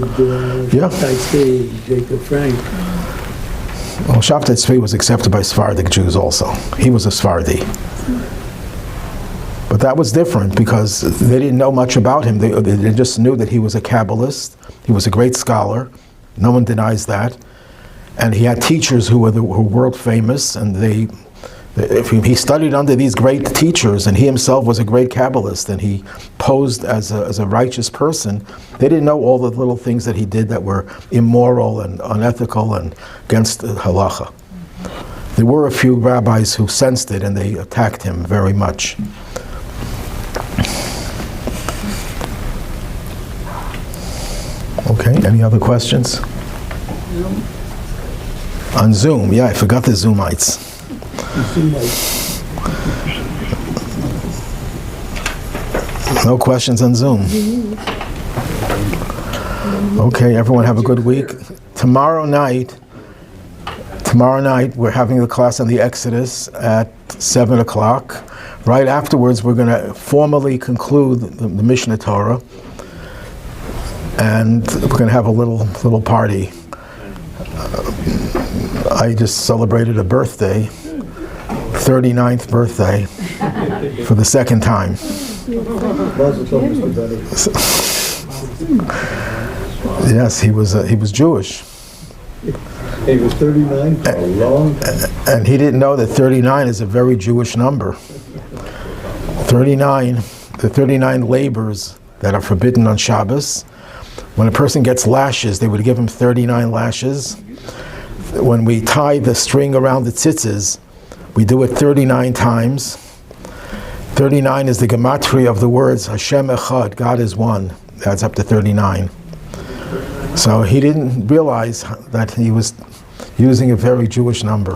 Yeah. Shabtai Tzvi, Jacob Frank. Well, Shabtai Tzvi was accepted by Sephardic Jews also. He was a Sephardi. But that was different because they didn't know much about him. They just knew that he was a Kabbalist. He was a great scholar. No one denies that. And he had teachers who were world famous, and he studied under these great teachers, and he himself was a great Kabbalist, and he posed as a righteous person. They didn't know all the little things that he did that were immoral and unethical and against halacha. There were a few rabbis who sensed it, and they attacked him very much. Okay, any other questions? On Zoom, yeah, I forgot the Zoomites. No questions on Zoom. Okay, everyone have a good week. Tomorrow night, we're having the class on the Exodus at 7 o'clock. Right afterwards, we're going to formally conclude the Mishneh Torah. And we're going to have a little party. I just celebrated a birthday, 39th birthday, for the second time. Yes, he was Jewish. He was 39 for a long time. And he didn't know that 39 is a very Jewish number. 39, the 39 labors that are forbidden on Shabbos. When a person gets lashes, they would give him 39 lashes. When we tie the string around the tzitzis, we do it 39 times. 39 is the gematria of the words Hashem Echad, God is one. Adds up to 39. So he didn't realize that he was using a very Jewish number.